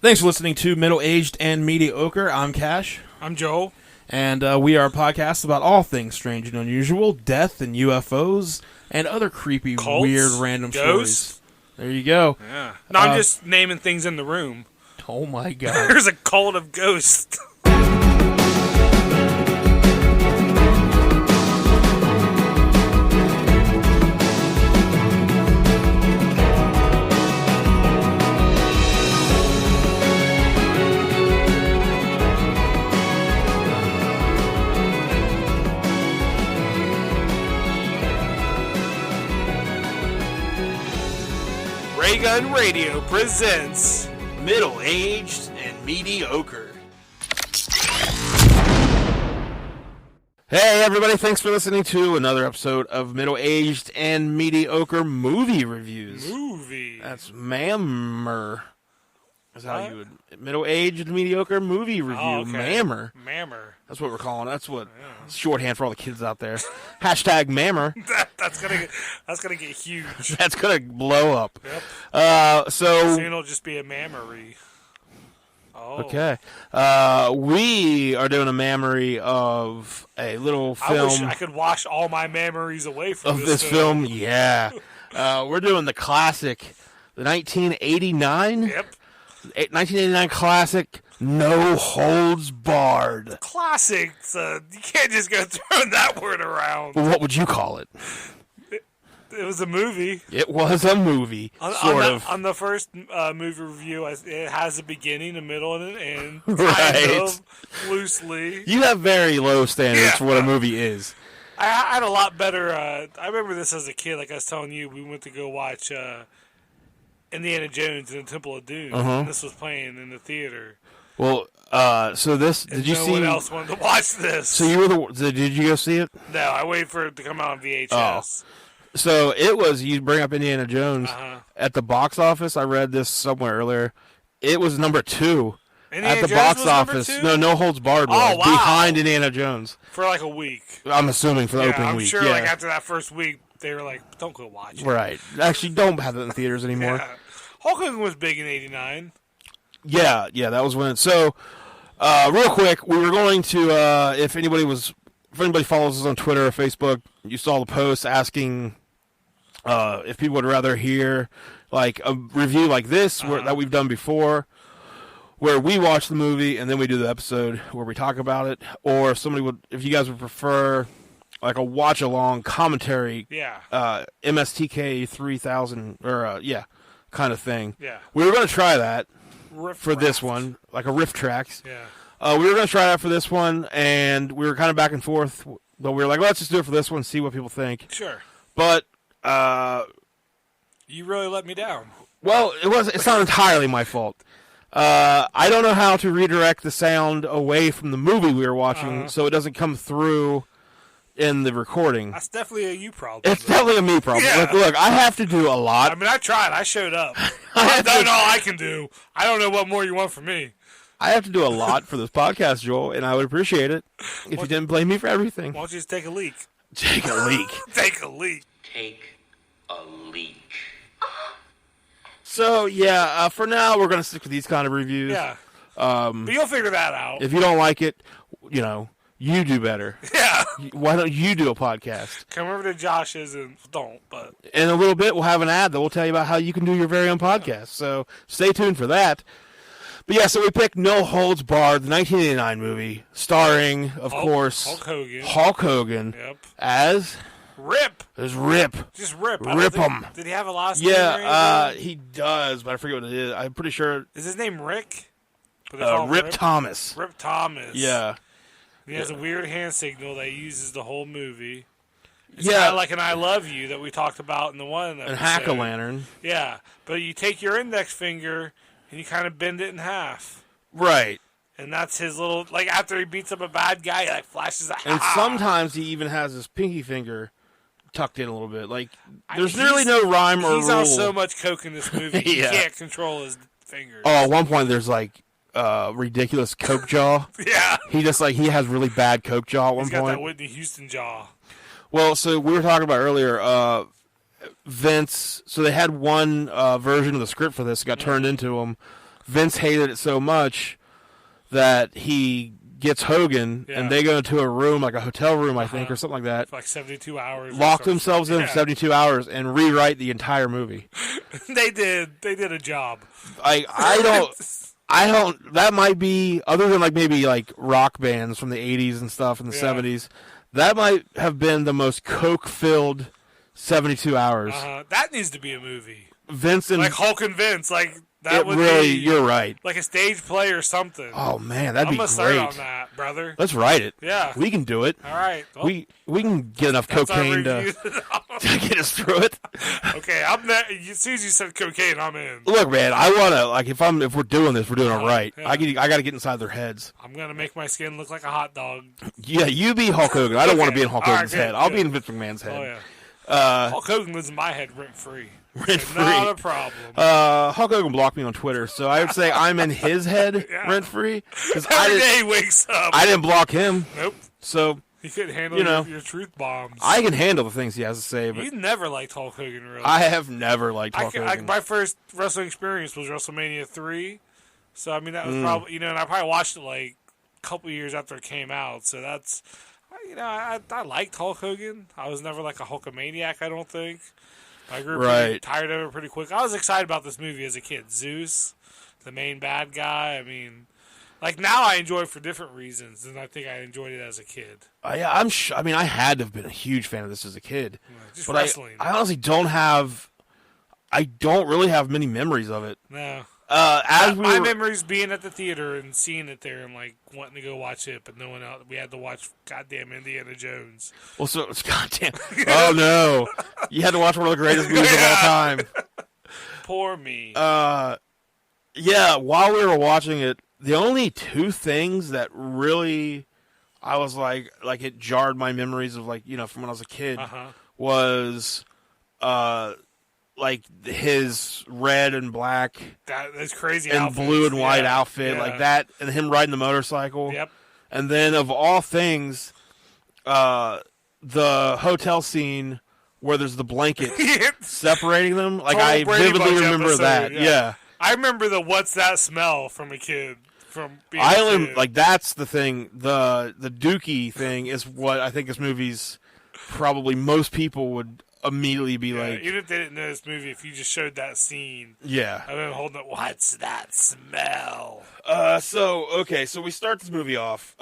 Thanks for listening to Middle-Aged and Mediocre. I'm Cash. I'm Joel. And we are a podcast about all things strange and unusual, death and UFOs, and other creepy, Cults, weird, random ghosts. stories. There you go. Yeah. No, I'm just naming things in the room. Oh, my God. There's a cult of ghosts. Ray Gun Radio presents Middle-Aged and Mediocre. Hey, everybody. Thanks for listening to another episode of Middle-Aged and Mediocre Movie Reviews. That's Mammer. That's how you would... Middle-Aged Mediocre Movie Review. Oh, okay. Mammer. That's what we're calling it. That's what shorthand for all the kids out there. Hashtag Mammer. That's gonna get huge. That's gonna blow up. Yep. So Soon it'll just be a mammery. Oh. Okay. We are doing a memory of a little film. I wish I could wash all my memories away from this film. Yeah. We're doing the classic, the 1989. Yep. 1989 classic, No Holds Barred. Classics. You can't just go throwing that word around. Well, what would you call it? It was a movie. It was a movie, sort of. On the first movie review, it has a beginning, a middle, and an end. Right. Kind of, loosely. You have very low standards for what a movie is. I had a lot better... I remember this as a kid. Like I was telling you, we went to go watch Indiana Jones and the Temple of Doom. And this was playing in the theater. Well, so this... Did you see... No one else wanted to watch this. So you were did you go see it? No, I waited for it to come out on VHS. Oh. So it was, you bring up Indiana Jones, at the box office, I read this somewhere earlier, it was number 2 Indiana at the Jones box was office. number 2? No Holds Barred was, Oh, wow. behind Indiana Jones. For like a week. I'm assuming for the opening I'm week. sure yeah. like after that first week, they were like, don't go watch it. Right. Actually, don't have it in theaters anymore. Yeah. Hulk Hogan was big in 89. Yeah, that was when. So, real quick, we were going to, if anybody follows us on Twitter or Facebook, you saw the post asking... if people would rather hear like a review like this that we've done before, where we watch the movie and then we do the episode where we talk about it, or if you guys would prefer like a watch along commentary, MSTK 3000 or kind of thing. Yeah, we were going to try that this one, like a riff tracks. Yeah, we were going to try that for this one, and we were kind of back and forth, but we were like, let's just do it for this one, see what people think. Sure, but. You really let me down. Well, it's not entirely my fault. I don't know how to redirect the sound away from the movie we were watching so it doesn't come through in the recording. That's definitely a you problem. It's definitely a me problem. Yeah. Look, I have to do a lot. I mean, I tried. I showed up. I've done all I can do. I don't know what more you want from me. I have to do a lot for this podcast, Joel, and I would appreciate it if you didn't blame me for everything. Why don't you just take a leak? Take a leak. Take a leak. Take a leak. So, for now, we're going to stick with these kind of reviews. Yeah. But you'll figure that out. If you don't like it, you do better. Yeah. Why don't you do a podcast? Come over to Josh's and don't, but... In a little bit, we'll have an ad that will tell you about how you can do your very own podcast. So, stay tuned for that. But so we picked No Holds Barred, the 1989 movie, starring, of course... Hulk Hogan. Yep. As... Rip. There's Rip. Just Rip. Rip him. Did he have a last name? Yeah, he does, but I forget what it is. I'm pretty sure. Is his name Rick? Rip Thomas. Rip Thomas. Yeah. He has a weird hand signal that he uses the whole movie. It's kind of like an I love you that we talked about in the one episode. And Hack-A-Lantern. Yeah, but you take your index finger and you kind of bend it in half. Right. And that's his little, like after he beats up a bad guy, he like flashes a And sometimes he even has his pinky finger tucked in a little bit. Like, there's really no rhyme or rule. He's on so much coke in this movie, he can't control his fingers. Oh, at one point there's like ridiculous coke jaw. Yeah. He has really bad coke jaw at one point. He's got that Whitney Houston jaw. Well, so we were talking about earlier, Vince, so they had one version of the script for this, got turned into him. Vince hated it so much that he gets Hogan, and they go into a room, like a hotel room, I think, or something like that. For like 72 hours. Lock themselves in for 72 hours and rewrite the entire movie. They did a job. I don't. That might be, other than like maybe like rock bands from the 80s and stuff in the 70s. That might have been the most coke-filled 72 hours. That needs to be a movie. Vince and like Hulk and Vince, like that would really, be. You're right. Like a stage play or something. Oh man, that'd be great. I'm gonna start on that, brother. Let's write it. Yeah, we can do it. All right, well, we can get enough cocaine to get us through it. Okay, as soon as you said cocaine, I'm in. Look, man, I wanna like if we're doing this, we're doing it right. Yeah. I got to get inside their heads. I'm gonna make my skin look like a hot dog. Yeah, you be Hulk Hogan. I don't want to be in Hulk Hogan's head. I'll be in Vince McMahon's head. Oh yeah. Hulk Hogan lives in my head rent free. Not a problem. Hulk Hogan blocked me on Twitter, so I would say I'm in his head rent free. Every day he wakes up. I didn't block him. Nope. So he couldn't handle your truth bombs. I can handle the things he has to say. But you never liked Hulk Hogan, really. I have never liked Hulk Hogan. My first wrestling experience was WrestleMania 3. So I mean that was probably and I probably watched it like a couple years after it came out. So that's I liked Hulk Hogan. I was never like a Hulkamaniac, I don't think. I grew pretty tired of it pretty quick. I was excited about this movie as a kid. Zeus, the main bad guy. I mean, like now I enjoy it for different reasons than I think I enjoyed it as a kid. I mean, I had to have been a huge fan of this as a kid. Just but wrestling. I honestly don't really have many memories of it. No. My memories being at the theater and seeing it there and like wanting to go watch it, but no one else. We had to watch goddamn Indiana Jones. Well, so it's goddamn. Oh no, you had to watch one of the greatest movies of all time. Poor me. Yeah. While we were watching it, the only two things that really I was like it jarred my memories of from when I was a kid was like his red and black, that's crazy, and outfits. blue and white outfit like that, and him riding the motorcycle. Yep. And then of all things, the hotel scene where there's the blanket separating them. Like I vividly remember that. Yeah. I remember the "What's that smell?" from a kid. From being like that's the thing. The Dookie thing is what I think this movie's probably most people would immediately be like, even if they didn't know this movie, if you just showed that scene, I've been holding it. What's that smell? So we start this movie off.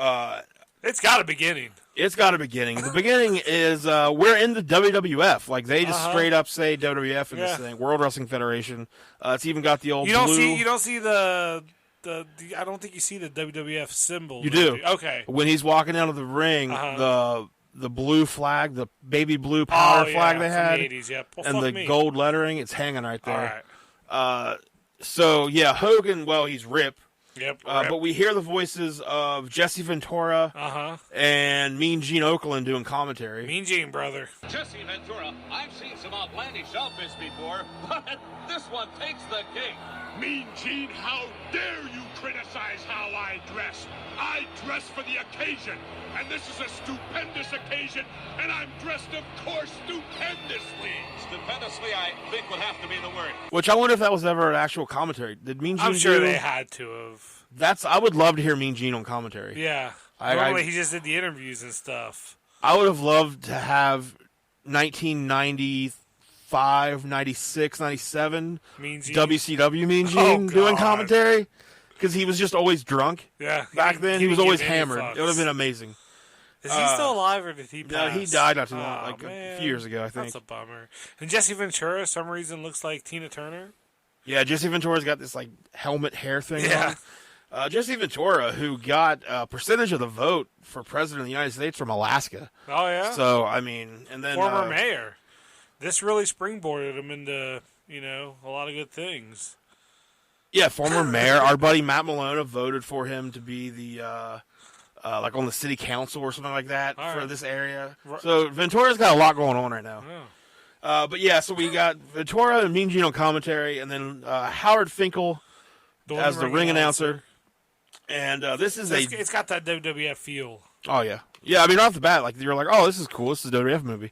It's got a beginning. It's got a beginning. The beginning is we're in the WWF. Like they just straight up say WWF in this thing, World Wrestling Federation. It's even got the old. You don't see the. I don't think you see the WWF symbol. You do. Okay. When he's walking out of the ring, the blue flag, the baby blue power flag they had, the 80s, well, and the gold lettering, it's hanging right there. All right. So Hogan, well, he's Rip. Yep. But we hear the voices of Jesse Ventura and Mean Gene Okerlund doing commentary. Mean Gene, brother. Jesse Ventura, I've seen some outlandish outfits before, but this one takes the cake. Mean Gene, how dare you criticize how I dress? I dress for the occasion, and this is a stupendous occasion, and I'm dressed, of course, stupendously. Stupendously, I think would have to be the word. Which I wonder if that was ever an actual commentary. Did Mean Gene I'm sure they had to have. I would love to hear Mean Gene on commentary. Yeah. Normally he just did the interviews and stuff. I would have loved to have 1995, 96, 97 WCW Mean Gene doing commentary. Because he was just always drunk. Yeah. Back then, he was always hammered. It would have been amazing. Is he still alive or did he pass? No, he died not too long, a few years ago, I think. That's a bummer. And Jesse Ventura, for some reason, looks like Tina Turner. Yeah, Jesse Ventura's got this helmet hair thing on. Jesse Ventura, who got a percentage of the vote for president of the United States from Alaska. Oh, yeah? So, I mean, and then... Former mayor. This really springboarded him into, a lot of good things. Yeah, former mayor. Our buddy Matt Malone voted for him to be the, on the city council or something like that for this area. So Ventura's got a lot going on right now. Yeah. So we got Ventura and Mean Gene on commentary, and then Howard Finkel as the ring announcer. And this is it's got that WWF feel. Oh, yeah. Yeah, I mean, off the bat, you're like, oh, this is cool. This is a WWF movie.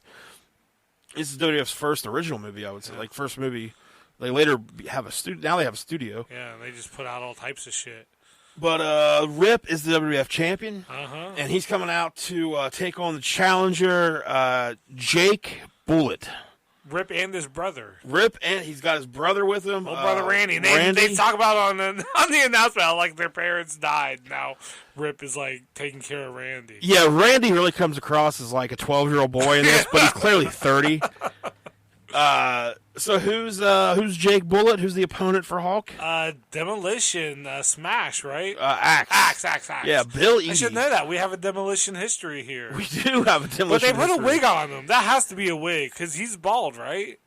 This is WWF's first original movie, I would say. First movie They later have a studio. Now they have a studio. Yeah, they just put out all types of shit. But Rip is the WWF champion, Uh-huh. and he's coming out to take on the challenger, Jake Bullet. Rip and his brother. Rip, and he's got his brother with him. Old brother Randy. And they talk about on the announcement how, like, their parents died. Now Rip is, like, taking care of Randy. Yeah, Randy really comes across as like a 12-year-old boy in this, but he's clearly 30. So who's Jake Bullet? Who's the opponent for Hulk? Demolition Smash, right? Axe. Axe. Yeah, Bill Eadie. I should know that. We have a demolition history here. We do have a demolition But they put history. a wig on him. That has to be a wig, because he's bald, right?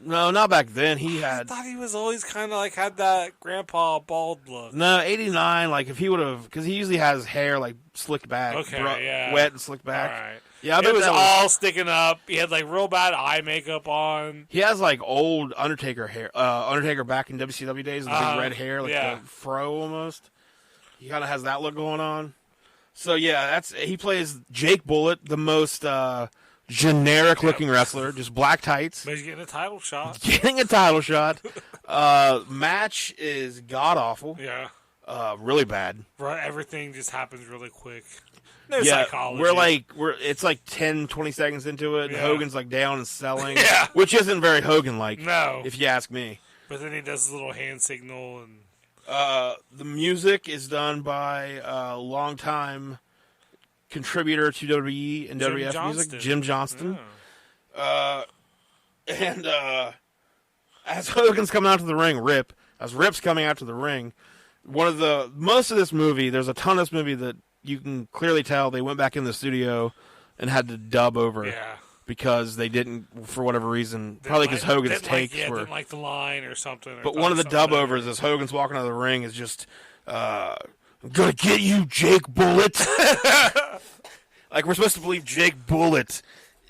No, not back then. He I had... thought he was always kind of like had that grandpa bald look. No, 89, like if he would have... Because he usually has hair like slicked back. Okay, yeah. Wet and slicked back. All right. Yeah, I It bet was that all sticking up. He had like real bad eye makeup on. He has like old Undertaker hair. Undertaker back in WCW days with the big red hair, like yeah. the fro almost. He kind of has that look going on. So yeah, he plays Jake Bullet, the most generic looking wrestler, just black tights. But he's getting a title shot. Getting a title shot. Match is god awful. Yeah. Really bad. Right, everything just happens really quick. No psychology. It's like 10, 20 seconds into it, and Yeah. Hogan's like down and selling. Yeah. Which isn't very Hogan-like. No. If you ask me. But then he does his little hand signal and The music is done by a longtime contributor to WWE and Jim WWF Johnston. music, Jim Johnston. Yeah. And as Hogan's coming out to the ring, as Rip's coming out to the ring, most of this movie, there's a ton of this movie that you can clearly tell they went back in the studio and had to dub over. Yeah. Because they didn't, for whatever reason, probably because Hogan's takes were... didn't like the line or something. But one of the dub overs as Hogan's walking out of the ring is just, I'm gonna get you, Jake Bullet. Like, we're supposed to believe Jake Bullet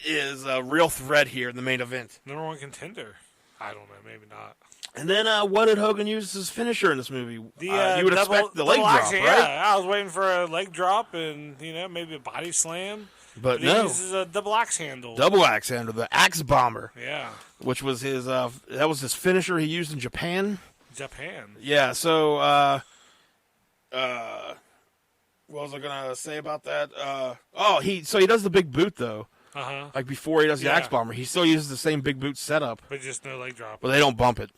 is a real threat here in the main event. Number one contender. I don't know, maybe not. And then, what did Hogan use as finisher in this movie? You would double- expect the leg double drop, action, right? Yeah, I was waiting for a leg drop and, maybe a body slam. But he no. uses a double axe handle. Double axe handle, the axe bomber. Yeah. Which was his, that was his finisher he used in Japan. Japan. Yeah, so, what was I gonna say about that? He does the big boot though. Uh-huh. Like before he does the Yeah. axe bomber, he still uses the same big boot setup, But just no leg drop. but they don't bump it.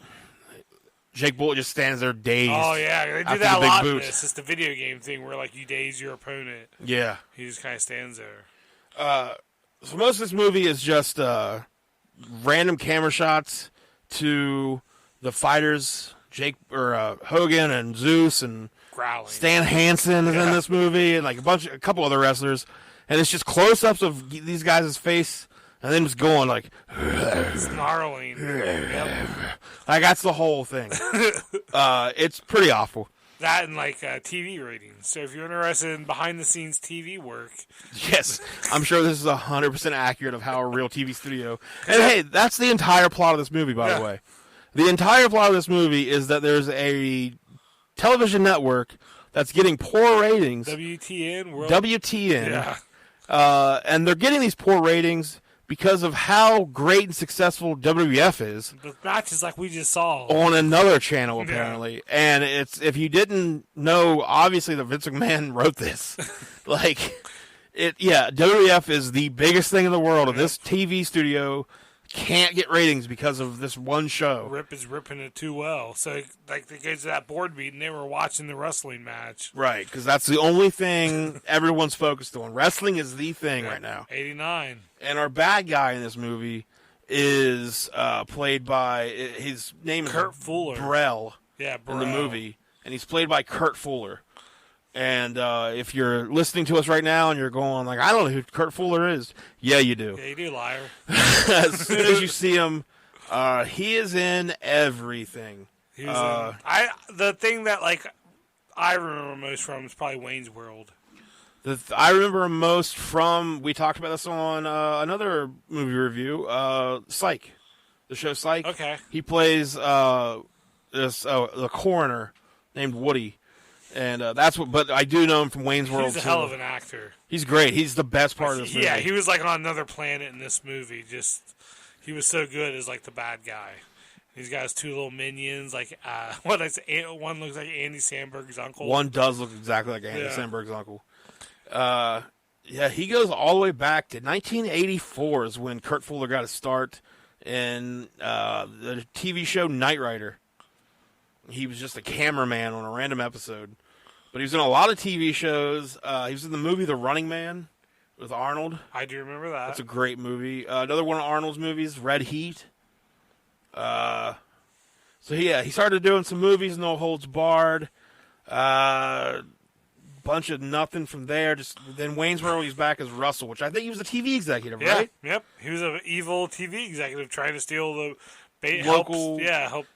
Jake Bullet just stands there dazed. Oh, yeah. They do after that the a big lot in boot. this. It's the video game thing where, like, you daze your opponent. Yeah. He just kind of stands there. So most of this movie is just random camera shots to the fighters, Hogan and Zeus and Growling. Stan Hansen is in this movie, and like a couple other wrestlers, and it's just close-ups of these guys' face, and then just going like, Snarling. Yep. like that's the whole thing. It's pretty awful. That and, like, TV ratings. So if you're interested in behind-the-scenes TV work, Yes, I'm sure this is 100% accurate of how a real TV studio. And hey, that's the entire plot of this movie, by the way. The entire plot of this movie is that there's a television network that's getting poor ratings. WTN, World... WTN. Yeah. And they're getting these poor ratings because of how great and successful WWF is The matches like we just saw. on another channel, apparently. And it's, if you didn't know, obviously that Vince McMahon wrote this. WWF is the biggest thing in the world, and this TV studio can't get ratings because of this one show. Rip is ripping it too well. So, like, they go to that board meeting, they were watching the wrestling match. Right, because that's the only thing everyone's focused on. Wrestling is the thing right now. 89. And our bad guy in this movie is played by, his name is Kurt Fuller. Brell Yeah, in the Brell. movie, and he's played by Kurt Fuller. And if you're listening to us right now and you're going like, I don't know who Kurt Fuller is, yeah, you do. Yeah, you do, liar. As soon as you see him, he is in everything. He was the thing that, like, I remember most from is probably Wayne's World. I remember him most from, we talked about this on another movie review, Psych, the show Psych. Okay. He plays the coroner named Woody. And that's what, but I do know him from Wayne's World. He's a too. hell of an actor. He's great. He's the best part of this movie. Yeah, he was like on another planet in this movie. Just, he was so good as like the bad guy. He's got his two little minions, like one looks like Andy Samberg's uncle. One does look exactly like Andy Yeah. Samberg's uncle. Yeah, he goes all the way back to 1984 is when Kurt Fuller got his start in the TV show Knight Rider. He was just a cameraman on a random episode. But he was in a lot of TV shows. He was in the movie The Running Man with Arnold. I do remember that. That's a great movie. Another one of Arnold's movies, Red Heat. So yeah, he started doing some movies, No Holds Barred. Bunch of nothing from there. Just then Wayne's World, he's back as Russell, which I think he was a TV executive, yeah, right? Yep. He was an evil TV executive trying to steal the Local- help.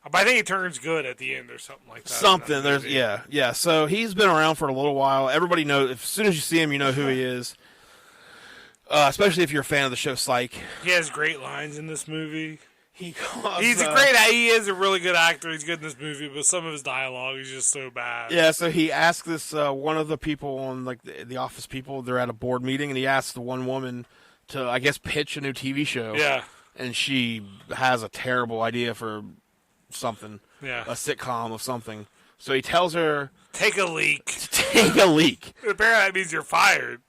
But I think he turns good at the end or something like that. Something. There's yeah. So he's been around for a little while. Everybody knows. As soon as you see him, you know who he is. Especially if you're a fan of the show Psych. He has great lines in this movie. He is a really good actor. He's good in this movie, but some of his dialogue is just so bad. Yeah, so he asked this one of the people on like the office people. They're at a board meeting, and he asked the one woman to, I guess, pitch a new TV show. Yeah. And she has a terrible idea for something. Yeah. A sitcom of something. So he tells her Take a leak. to take a leak. Apparently that means you're fired.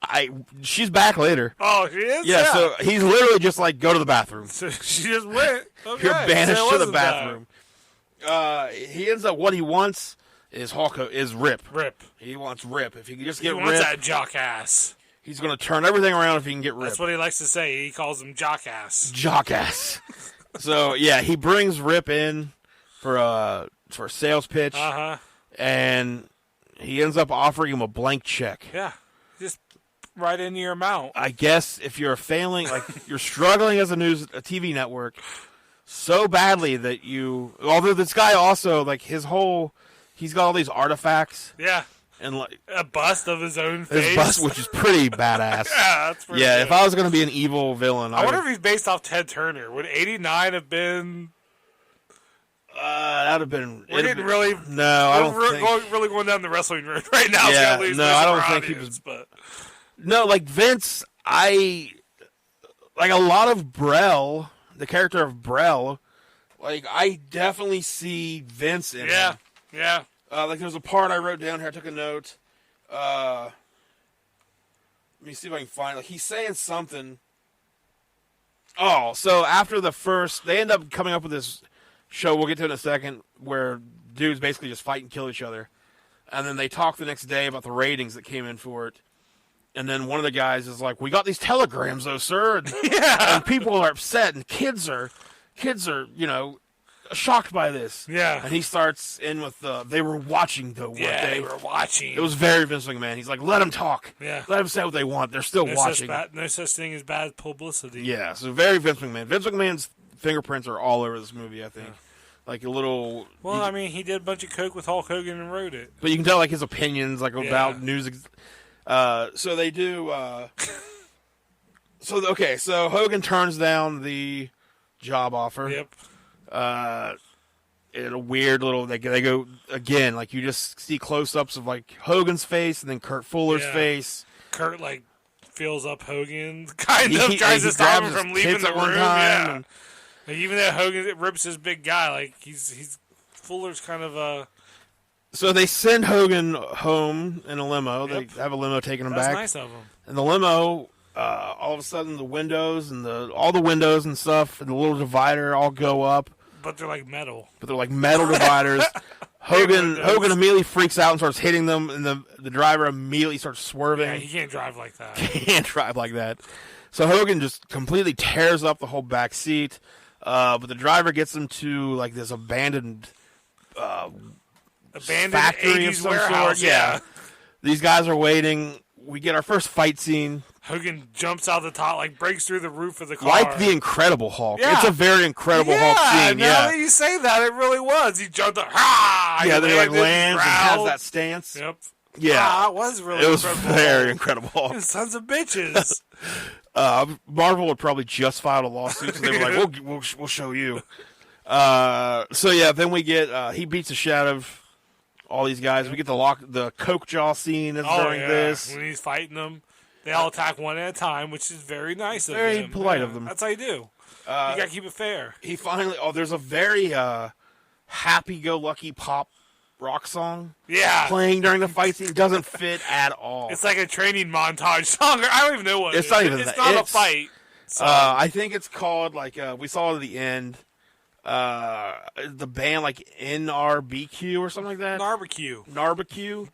She's back later. Oh, she is? Yeah, so he's literally just like, go to the bathroom. So she just went. Okay. You're banished So it to the wasn't bathroom. He ends up, what he wants is Rip. Rip. He wants Rip. If he can just He get wants Rip, that jock ass. he's going to turn everything around if he can get Rip. That's what he likes to say. He calls him jock ass. Jockass. So, yeah, he brings Rip in for a sales pitch, and he ends up offering him a blank check. Yeah. Just right into your amount. I guess if you're failing, like you're struggling as a TV network so badly that although this guy also, like he's got all these artifacts. Yeah. And like a bust of his own face. His bust, which is pretty badass. Yeah, that's pretty good. If I was going to be an evil villain, I wonder if he's based off Ted Turner. Would 89 have been... that would have been... We didn't really... No, I don't think... Really going down the wrestling road right now. Yeah, no, I don't think he was... But... No, like Vince, like a lot of Brell, the character of Brell, like I definitely see Vince in him. Yeah. Like there's a part I wrote down here. I took a note. Let me see if I can find. Like he's saying something. Oh, so after the first, they end up coming up with this show. We'll get to it in a second, where dudes basically just fight and kill each other, and then they talk the next day about the ratings that came in for it. And then one of the guys is like, "We got these telegrams, though, sir, and people are upset, and kids are, shocked by this." Yeah. And he starts in with they were watching, though. They were watching. It was very Vince McMahon. He's like, let them talk. Yeah. Let them say what they want. They're still watching. No such thing as bad publicity. Yeah, so very Vince McMahon. Vince McMahon's fingerprints are all over this movie, I think. Yeah. Like a little... Well, I mean, he did a bunch of coke with Hulk Hogan and wrote it. But you can tell, like, his opinions, like, about news... so they do... So Hogan turns down the job offer. Yep. In a weird little... They go, again, like, you just see close-ups of, like, Hogan's face and then Kurt Fuller's face. Kurt, like, fills up Hogan. Kind of tries to stop him from leaving the room. Yeah. Like, even though Hogan rips his big guy, like, he's Fuller's kind of a... So they send Hogan home in a limo. Yep. They have a limo taking him back. That's nice of them. And the limo, all of a sudden, the windows and all the windows and stuff, and the little divider all go up. But they're like metal. Dividers. Hogan immediately freaks out and starts hitting them, and the driver immediately starts swerving. Yeah, he can't drive like that. So Hogan just completely tears up the whole back seat. But the driver gets them to like this abandoned factory of some sort. Yeah. These guys are waiting. We get our first fight scene. Hogan jumps out the top, like breaks through the roof of the car. Like the Incredible Hulk. Yeah. It's a very Incredible Hulk scene. Now that you say that, it really was. He jumped up. Ha! Yeah, then he lands and has that stance. Yep. Yeah. It was really It was very Incredible Hulk. Sons of bitches. Marvel would probably just filed a lawsuit, so they were like, we'll show you. Then we get, he beats the shit out of all these guys. We get the Coke Jaw scene during this. When he's fighting them. They all attack one at a time, which is very nice of them. Very polite of them. That's how you do. You gotta keep it fair. He finally. Oh, there's a very happy-go-lucky pop rock song. Yeah. Playing during the fight scene doesn't fit at all. It's like a training montage song. I don't even know what It's it is. not even It's that. not a It's- fight. So, I think it's called like we saw at the end. The band like NRBQ or something like that. barbecue. Narbecue.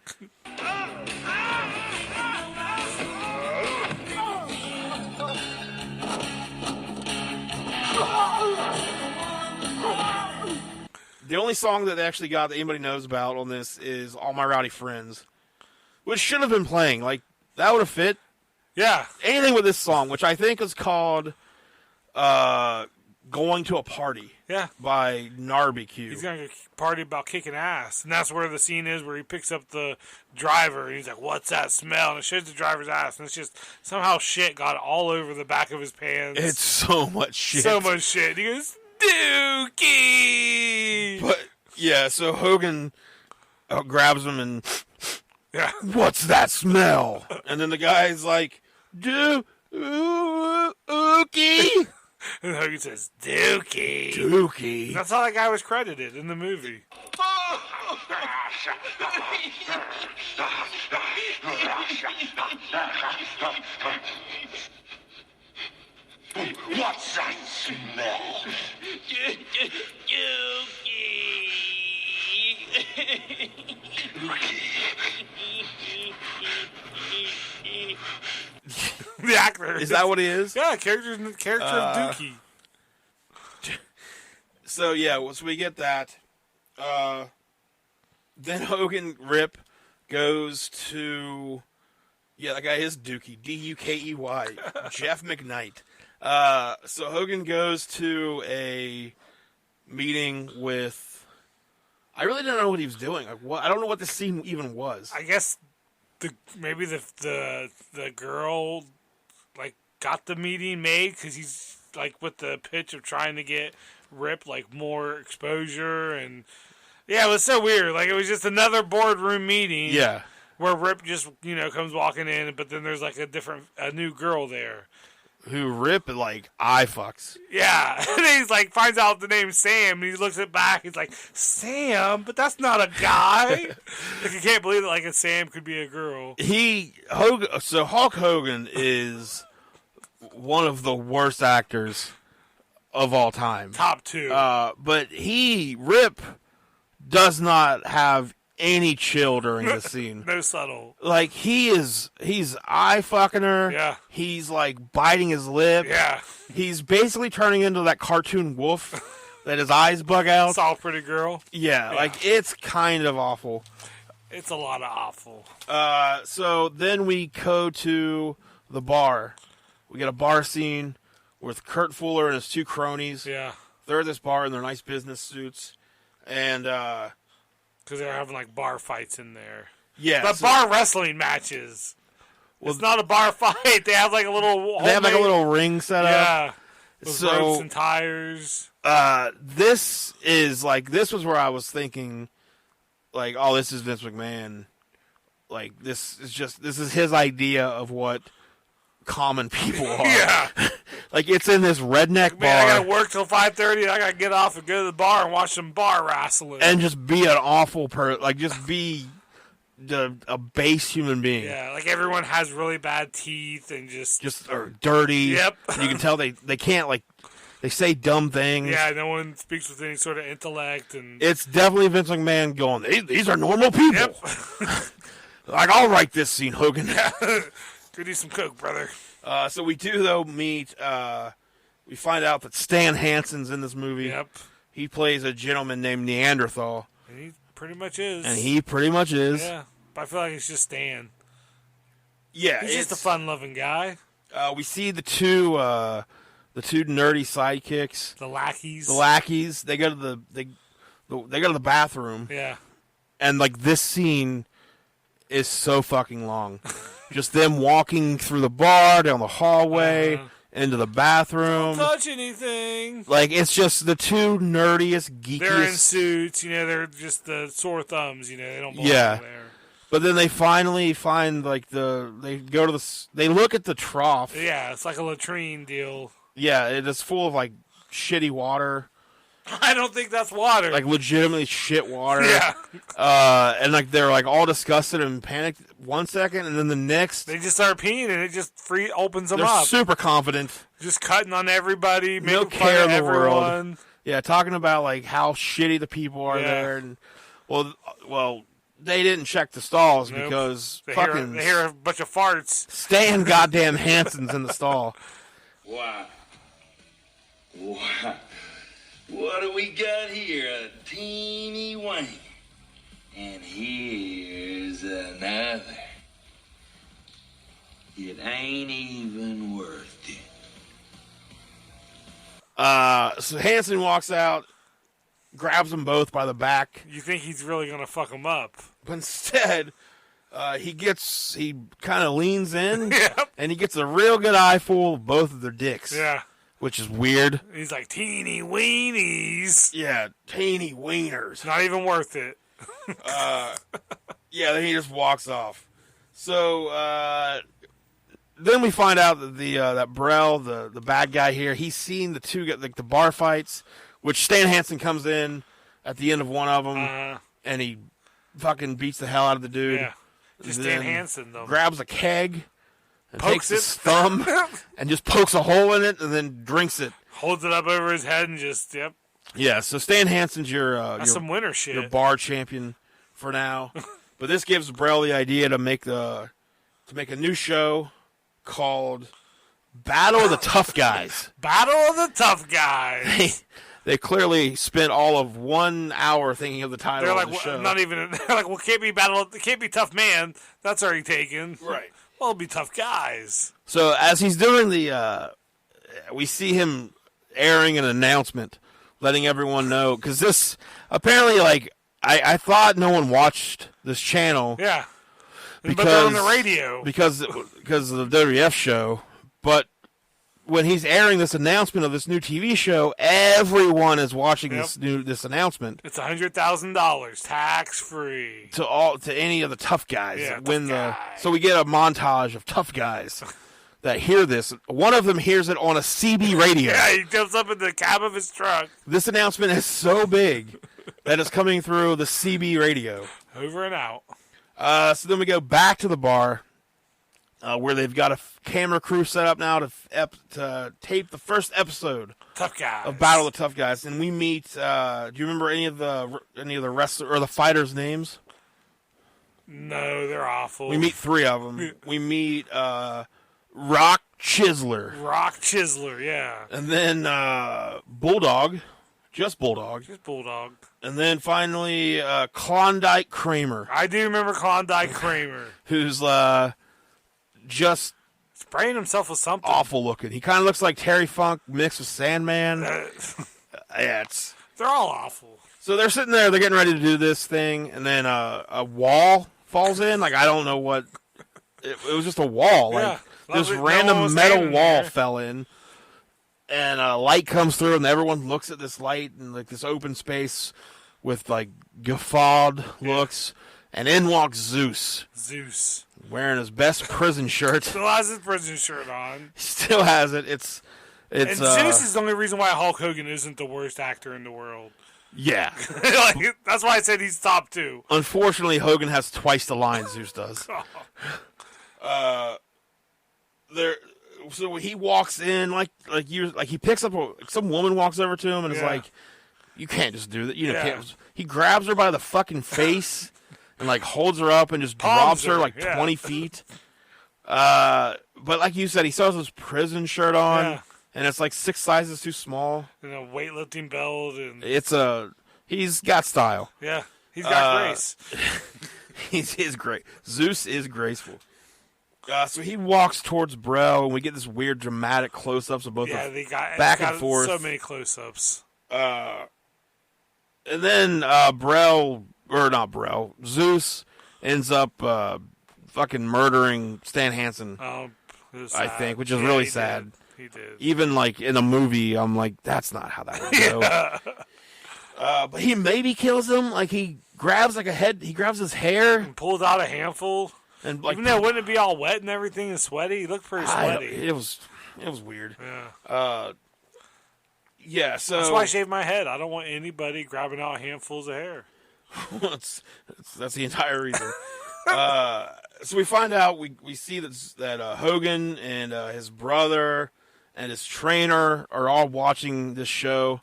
The only song that they actually got that anybody knows about on this is All My Rowdy Friends, which should have been playing. Like, that would have fit. Yeah. Anything with this song, which I think is called Going to a Party Yeah. by Narbecue. He's going to party about kicking ass. And that's where the scene is where he picks up the driver and he's like, what's that smell? And it shows the driver's ass. And it's just somehow shit got all over the back of his pants. It's so much shit. so much shit. And he goes, Dookie! But, yeah, so Hogan grabs him and, Yeah. what's that smell? And then the guy's like, Dookie. And Hogan says, Dookie. Dookie. That's how that guy was credited in the movie. What's that smell? The actor. Is that what he is? Yeah, character of Dookie. So, yeah, once we get that, then Hogan Rip goes to, yeah, that guy is Dookie, D-U-K-E-Y, Jeff McKnight. So Hogan goes to a meeting with, I really don't know what he was doing. Like, what, I don't know what this scene even was. I guess maybe the girl like got the meeting made because he's like with the pitch of trying to get Rip like more exposure, and yeah, it was so weird. Like, it was just another boardroom meeting. Yeah. Where Rip just comes walking in, but then there's like a new girl there. Who Rip, like, eye fucks. Yeah, and he's like finds out the name Sam, and he looks it back. He's like, Sam, but that's not a guy. Like, I can't believe that like a Sam could be a girl. So Hulk Hogan is one of the worst actors of all time. Top two. But Rip does not have any chill during this scene. No subtle. Like, he's eye fucking her. Yeah. He's like biting his lip. Yeah. He's basically turning into that cartoon wolf that his eyes bug out. It's all pretty girl. Yeah, like, it's kind of awful. It's a lot of awful. So then we go to the bar. We get a bar scene with Kurt Fuller and his two cronies. Yeah. They're at this bar in their nice business suits. And, because they're having like bar fights in there. yeah. But bar wrestling matches. Well, it's not a bar fight. They have like a little. They have like a little ring set up. Yeah. With So- ropes and tires. This was where I was thinking, like, oh, this is Vince McMahon. Like, this is his idea of what common people are. Yeah. Like, it's in this redneck Man, I bar. gotta work till 5:30. And I gotta get off and go to the bar and watch some bar wrestling. And just be an awful person. Like, just be a base human being. yeah, like everyone has really bad teeth and just Are dirty. Yep. You can tell they can't, like, they say dumb things. yeah, no one speaks with any sort of intellect and It's definitely Vince McMahon going, these are normal people. yep. Like, I'll write this scene, Hogan. Go do some coke, brother. So we do, though, meet, we find out that Stan Hansen's in this movie. Yep. He plays a gentleman named Neanderthal. And he pretty much is. And he pretty much is. Yeah. But I feel like it's just Stan. Yeah. He's just a fun-loving guy. We see the two nerdy sidekicks. The lackeys. The lackeys. They go to they go to the bathroom. Yeah. And, like, this scene is so fucking long. Just them walking through the bar, down the hallway, into the bathroom. Don't touch anything. Like, it's just the two nerdiest, geekiest. They're in suits, they're just the sore thumbs, they don't belong Yeah. there. But then they finally find, like, they look at the trough. Yeah, it's like a latrine deal. Yeah, it is full of like shitty water. I don't think that's water. Like legitimately shit water. Yeah. And like they're like all disgusted and panicked 1 second, and then the next They just start peeing, and it just opens them they're up. super confident. Just cutting on everybody, No making care fun in of the world. everyone. Yeah, talking about like how shitty the people are there, and well, they didn't check the stalls Nope. because They fucking hear a bunch of farts. Stan goddamn Hansen's in the stall. Wow. What do we got here? A teeny wang. And here's another. It ain't even worth it. So Hansen walks out, grabs them both by the back, You think he's really gonna fuck them up? but instead, he kind of leans in, Yep. and he gets a real good eyeful of both of their dicks, Yeah. which is weird. He's like, teeny weenies. Yeah, teeny wieners. Not even worth it. Yeah, then he just walks off. So then we find out that that Brell, the bad guy here, he's seen the two get like the bar fights, which Stan Hansen comes in at the end of one of them, and he fucking beats the hell out of the dude. Yeah. Just Then Stan Hansen, though. grabs a keg and Pokes takes it. his thumb and just pokes a hole in it and then drinks it. Holds it up over his head and just, yep. Yeah, so Stan Hansen's your That's some winter shit. your bar champion for now. But this gives Brell the idea to make a new show called Battle of the Tough Guys. Battle of the Tough Guys. They clearly spent all of 1 hour thinking of the title They're of like, the well, show. not even. They're like, well, can't be Tough Man. That's already taken. Right. Well, it'll be Tough Guys. So as he's doing we see him airing an announcement, letting everyone know, because this apparently, like, I thought no one watched this channel. Yeah. Because, but they're on the radio. because of the WWF show, but when he's airing this announcement of this new TV show, everyone is watching this announcement. It's $100,000 tax free. To any of the tough guys Yeah, that win tough guys. so we get a montage of tough guys that hear this. One of them hears it on a CB radio. Yeah, he jumps up in the cab of his truck. This announcement is so big that it's coming through the CB radio. Over and out. So then we go back to the bar where they've got a camera crew set up now to tape the first episode Tough Guys. of Battle of the Tough Guys, and we meet. Do you remember any of the wrestler or the fighters' names? No, they're awful. We meet three of them. We meet Rock Chisler, Rock Chisler, yeah. and then Bulldog, just Bulldog, Just Bulldog. and then finally Klondike Kramer, I do remember Klondike Kramer. who's just Spraying himself with something. awful looking. He kind of looks like Terry Funk mixed with Sandman. Yeah, They're all awful. so they're sitting there, they're getting ready to do this thing, and then a wall falls in. Like, I don't know what. It was just a wall. Yeah. Like, this No one random was metal standing wall there. fell in, and a light comes through, and everyone looks at this light and like this open space with like guffawed looks, and in walks Zeus, Zeus. wearing his best prison shirt. Still has his prison shirt on. Still has it. It's And Zeus is the only reason why Hulk Hogan isn't the worst actor in the world. yeah. Like, that's why I said he's top 2. Unfortunately, Hogan has twice the lines Zeus does. So he walks in like he picks up some woman walks over to him and is Yeah. like, "You can't just do that. You know, Yeah. can't." He grabs her by the fucking face and like holds her up and just Palms drops her her, like yeah. 20 feet. But like you said, he still has his prison shirt on, Yeah. and it's like 6 sizes too small. And a weightlifting belt. And He's got style. yeah, he's got grace. He's great. Zeus is graceful. So he walks towards Brell, and we get this weird dramatic close-ups of both Yeah, of they got back got and forth. so many close-ups. And then Zeus ends up fucking murdering Stan Hansen, It was I sad. think, which is Yeah, really he sad. Did. He did. Even like in a movie, I'm like, that's not how that would go. But he maybe kills him. Like he grabs he grabs his hair And pulled out a handful. and like Even though wouldn't it be all wet and everything and sweaty? He looked pretty sweaty. it was it was weird. Yeah. Yeah, so That's why I shave my head. I don't want anybody grabbing out handfuls of hair. that's the entire reason. So we find out, we see that Hogan and his brother and his trainer are all watching this show,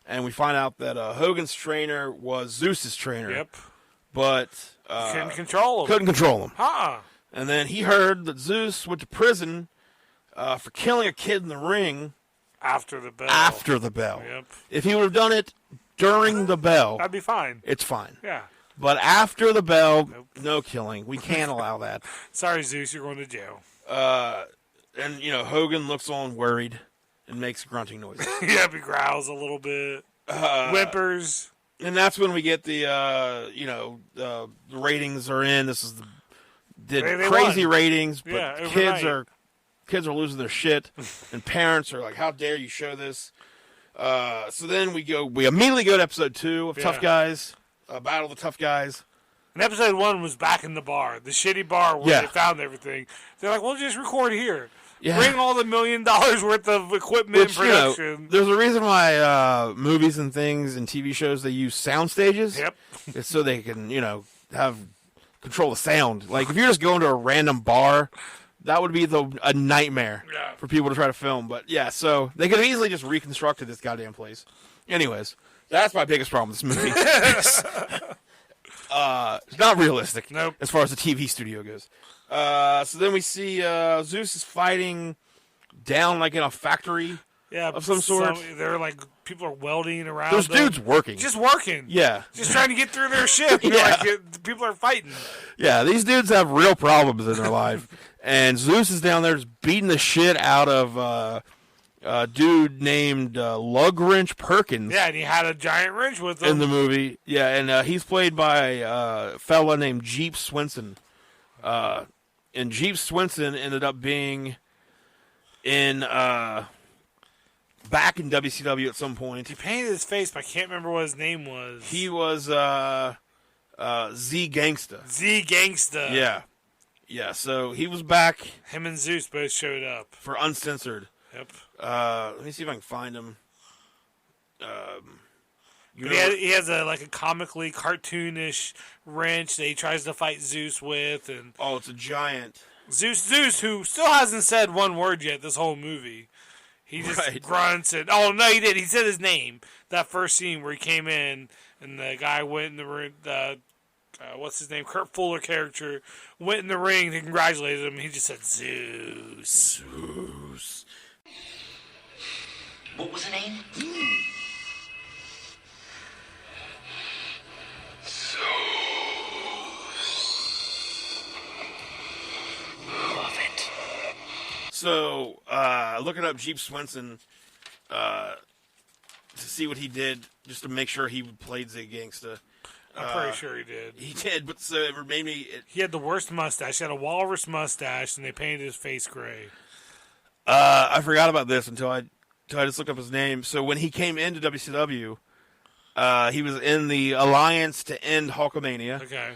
and we find out that Hogan's trainer was Zeus's trainer. Yep. But Couldn't control him. couldn't control him. Huh. And then he heard that Zeus went to prison for killing a kid in the ring After the bell. after the bell. Yep. If he would have done it during the bell, That'd be fine. it's fine. Yeah. But after the bell, Nope. no killing. We can't allow that. Sorry, Zeus, you're going to jail. And, Hogan looks on worried and makes grunting noises. Yep, he growls a little bit. Whimpers. And that's when we get the ratings are in. This is They crazy won. ratings, but Yeah, kids are losing their shit, and parents are like, "How dare you show this?" So then we immediately go to episode 2 of Tough Guys, Battle of the Tough Guys. And episode 1 was back in the bar, the shitty bar where they found everything. They're like, "We'll just record here. Yeah. Bring all the $1 million worth of equipment and production." There's a reason why movies and things and TV shows they use sound stages. Yep. It's so they can have control the sound. Like if you're just going to a random bar, that would be a nightmare for people to try to film. But yeah, so they could have easily just reconstructed this goddamn place. Anyways, that's my biggest problem with this movie. It's not realistic as far as the TV studio goes. So then we see Zeus is fighting down like in a factory of some sort. They're like, people are welding around. There's dudes working. Just working. Yeah. Just trying to get through their shift. People are fighting. Yeah, these dudes have real problems in their life. And Zeus is down there just beating the shit out of a dude named Lugwrench Perkins. Yeah, and he had a giant wrench with him. In the movie. Yeah, and he's played by a fella named Jeep Swenson. And Jeep Swenson ended up being back in WCW at some point. He painted his face, but I can't remember what his name was. He was Z Gangsta. Z Gangsta. Yeah. Yeah, so he was back. Him and Zeus both showed up. For Uncensored. Yep. Let me see if I can find him. He has a comically cartoonish wrench that he tries to fight Zeus with, and it's a giant Zeus, who still hasn't said one word yet this whole movie. He just grunts and he did. He said his name that first scene where he came in and the guy went in the ring. What's his name? Kurt Fuller character went in the ring and congratulated him. He just said Zeus. Zeus. What was the name? Love it. So, looking up Jeep Swenson to see what he did, just to make sure he played Z Gangsta. I'm pretty sure he did. He did, but so it made me... He had the worst mustache. He had a walrus mustache, and they painted his face gray. I forgot about this until I just looked up his name. So when he came into WCW, he was in the Alliance to End Hulkamania. Okay.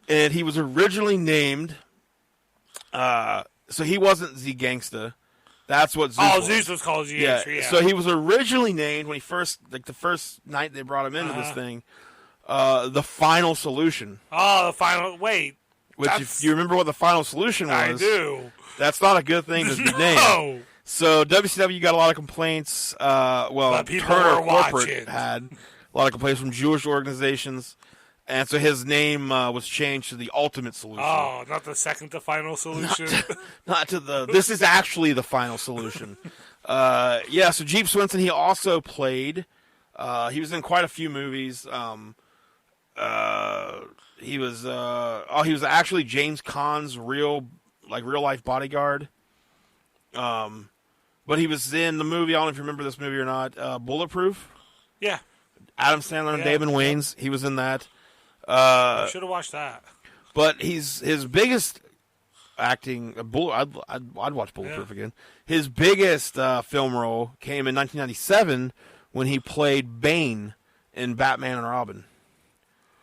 And he was originally named... so he wasn't Z Gangsta. That's what Zeus was. Zeus was called Z Gangsta, yeah. So he was originally named, when he first... the first night they brought him into this thing... the Final Solution. The Final... Wait. Which, if you remember what the Final Solution was... I do. That's not a good thing to be named. So WCW got a lot of complaints. Turner Corporate had a lot of complaints from Jewish organizations. And so his name was changed to the Ultimate Solution. Oh, not the second to final solution? Not to the... This is actually the Final Solution. So Jeep Swenson, he also played... he was in quite a few movies. He was actually James Caan's real life bodyguard. But he was in the movie. I don't know if you remember this movie or not. Bulletproof. Yeah. Adam Sandler and Damon Wayans. He was in that. I should have watched that. But his biggest acting. I'd watch Bulletproof again. His biggest film role came in 1997 when he played Bane in Batman and Robin.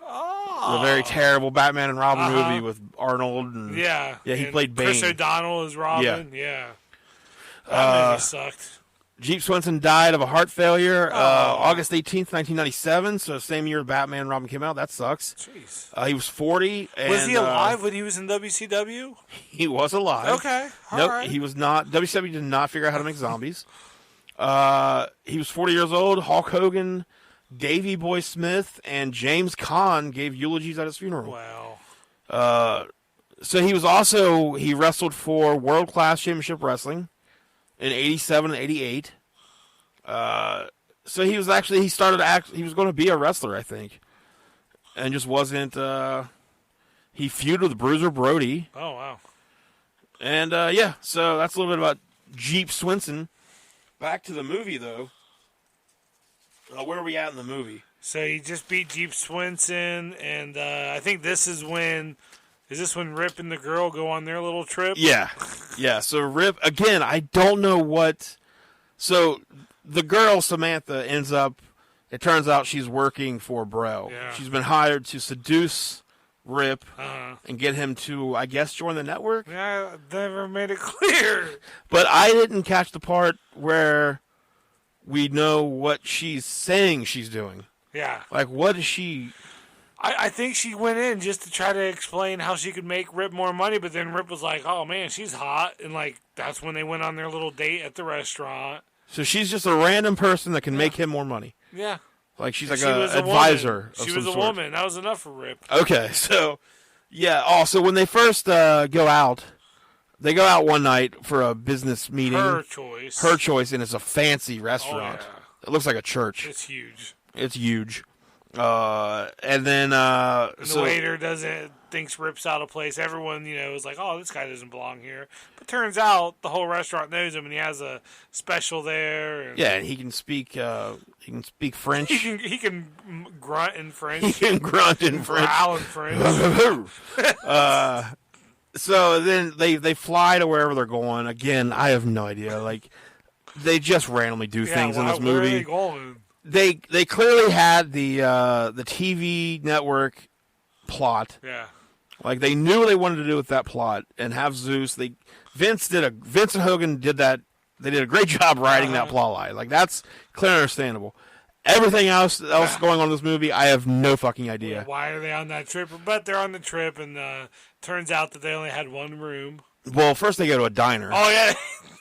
The very terrible Batman and Robin movie with Arnold. And, he played Bane. Chris O'Donnell as Robin. Yeah. That movie sucked. Jeep Swenson died of a heart failure August 18th, 1997, so same year Batman and Robin came out. That sucks. Jeez. He was 40. And, was he alive when he was in WCW? He was alive. Okay. Nope, All right. he was not. WCW did not figure out how to make zombies. He was 40 years old. Hulk Hogan, Davey Boy Smith, and James Caan gave eulogies at his funeral. Wow. So he wrestled for World Class Championship Wrestling in 87 and 88. So he was he going to be a wrestler, I think. And just wasn't, he feuded with Bruiser Brody. Oh, wow. And, so that's a little bit about Jeep Swenson. Back to the movie, though. Where are we at in the movie? So he just beat Jeep Swenson, and I think this is when... Is this when Rip and the girl go on their little trip? Yeah. Yeah, so Rip, again, I don't know what... So the girl, Samantha, ends up... It turns out she's working for Brell. Yeah. She's been hired to seduce Rip and get him to, I guess, join the network. Yeah, never made it clear. But I didn't catch the part where we know what she's saying she's doing. Yeah. Like, what is she... I think she went in just to try to explain how she could make Rip more money, but then Rip was like, oh, man, she's hot. And, like, that's when they went on their little date at the restaurant. So she's just a random person that can make him more money. Yeah. Like, she's like she an was a advisor. She was a woman. That was enough for Rip. Okay, so, yeah. Also, when they first go out, they go out one night for a business meeting. Her choice. Her choice, and it's a fancy restaurant. Oh, yeah. It looks like a church. It's huge. It's huge. And then... and the waiter thinks Rip's out of place. Everyone, is like, oh, this guy doesn't belong here. But turns out the whole restaurant knows him, and he has a special there. And yeah, and he can speak French. He can grunt in French. He can grunt in French. Growl in French. So then they fly to wherever they're going. Again, I have no idea. Like, they just randomly do things in this movie. Where are they going? They clearly had the TV network plot. Yeah. Like, they knew what they wanted to do with that plot and have Zeus. Vince and Hogan did that. They did a great job writing that plot line. Like, that's clear and understandable. Everything else going on in this movie, I have no fucking idea. Why are they on that trip? But they're on the trip, and turns out that they only had one room. Well, first they go to a diner. Oh, yeah.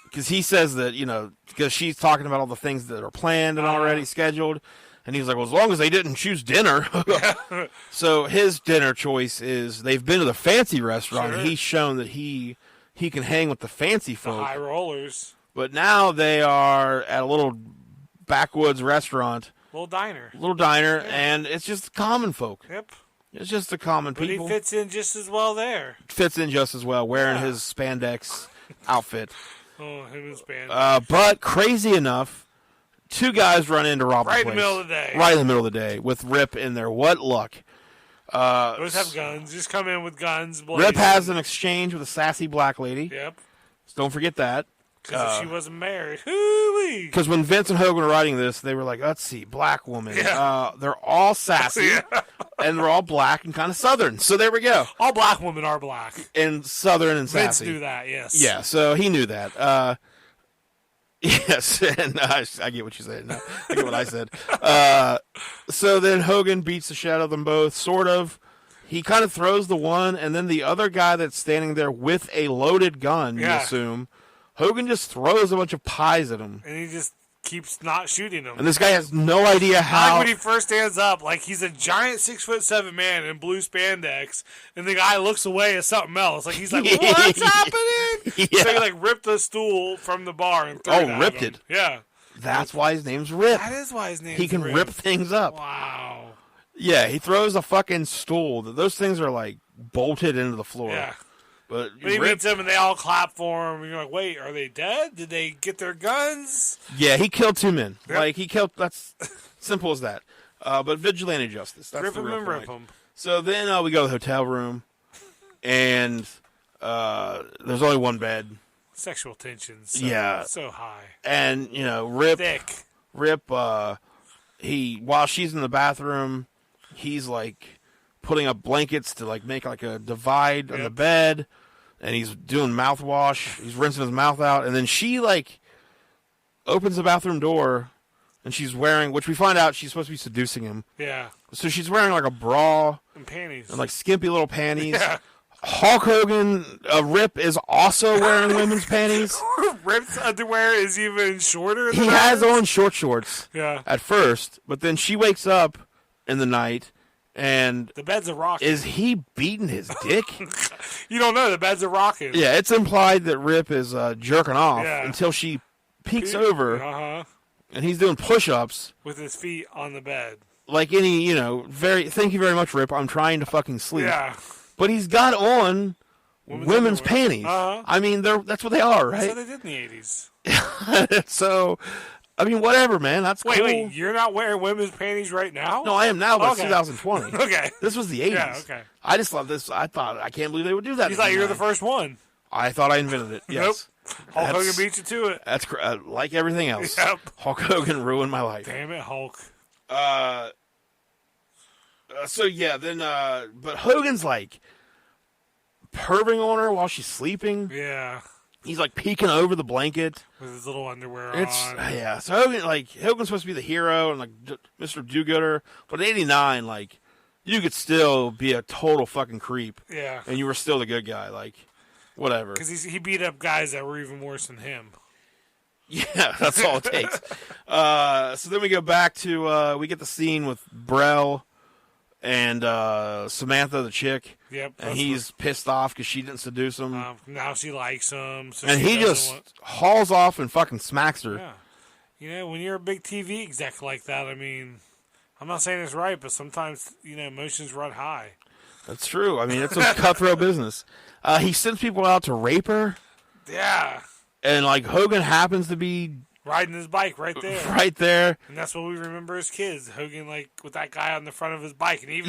Because he says that, because she's talking about all the things that are planned and already scheduled. And he's like, well, as long as they didn't choose dinner. So his dinner choice is they've been to the fancy restaurant. Sure. And he's shown that he can hang with the fancy folk. The high rollers. But now they are at a little backwoods restaurant. Little diner. And it's just common folk. Yep. It's just the common people. But he fits in just as well there. Fits in just as well, wearing his spandex outfit. Oh, him and spandex. But crazy enough, two guys run into Robin's Right in place. the middle of the day. Right in the middle of the day with Rip in there. What luck. Those have guns. Just come in with guns. Blazing. Rip has an exchange with a sassy black lady. Yep. So don't forget that. Because if she wasn't married. Hoo-wee. Because when Vince and Hogan were writing this, they were like, let's see, black woman. Yeah. They're all sassy. And they're all black and kind of southern. So there we go. All black women are black. And southern and Vince sassy. knew that, yes. Yeah, so he knew that. Yes, and I get what you said. No, I get what I said. So then Hogan beats the shit out of them both, sort of. He kind of throws the one, and then the other guy that's standing there with a loaded gun, you assume, Hogan just throws a bunch of pies at him. And he just keeps not shooting them. And this guy has no idea how. Like when he first stands up, like he's a giant 6'7" man in blue spandex, and the guy looks away at something else. Like he's like, "What's happening?" Yeah. So he like ripped the stool from the bar and threw it at ripped him. it. Yeah, that's why his name's Rip. that is why his name's He can rip things up. Wow. Yeah, he throws a fucking stool. Those things are like bolted into the floor. Yeah. But he meets them and they all clap for him. And you're like, wait, are they dead? Did they get their guns? Yeah, he killed two men. Yep. Like, he killed... That's simple as that. But vigilante justice. That's Rip the him real and point. rip him. So then we go to the hotel room, and there's only one bed. Sexual tension. So high. And, Rip... Thick. Rip, while she's in the bathroom, he's, like, putting up blankets to, like, make, like, a divide on the bed. and he's doing mouthwash. He's rinsing his mouth out, and then she like opens the bathroom door, and she's wearing, which we find out she's supposed to be seducing him. Yeah. So she's wearing like a bra And panties. and like skimpy little panties. Yeah. Hulk Hogan, Rip, is also wearing women's panties. Rip's underwear is even shorter than He has ours. on short shorts Yeah. at first, but then she wakes up in the night, and The bed's a rocking. is he beating his dick? You don't know. The bed's a rocking. Yeah, it's implied that Rip is jerking off Yeah. until she peeks over, Uh-huh. and he's doing push-ups With his feet on the bed. like any, thank you very much, Rip, I'm trying to fucking sleep. Yeah. But he's got on women's underwear. panties. Uh-huh. I mean, that's what they are, That's right? what they did in the 80s. So, I mean, whatever, man. That's cool. Wait, you're not wearing women's panties right now? No, I am now, but Okay. 2020. Okay. This was the 80s. Yeah, okay. I just love this. I can't believe they would do that. You thought you were the now. first one. I thought I invented it. Yes. Hulk Hogan That's- beat you to it. That's like everything else. Yep. Hulk Hogan ruined my life. Damn it, Hulk. So yeah, then but Hogan's like perving on her while she's sleeping. Yeah. He's like peeking over the blanket. With his little underwear It's on. yeah. So Hogan's supposed to be the hero and like Mr. Do-Gooder, but at 89, like you could still be a total fucking creep, Yeah. and you were still the good guy. Like whatever. Because he beat up guys that were even worse than him. Yeah, that's all it takes. So then we go back to we get the scene with Brell and Samantha, the chick. Yep. And he's pissed off because she didn't seduce him. Now she likes him. So and she he doesn't just want- hauls off and fucking smacks her. Yeah. You know, when you're a big TV exec like that, I mean, I'm not saying it's right, but sometimes, emotions run high. That's true. I mean, it's a cutthroat business. He sends people out to rape her. Yeah. And, like, Hogan happens to be Riding his bike right there. right there. And that's what we remember as kids. Hogan, like, with that guy on the front of his bike. And he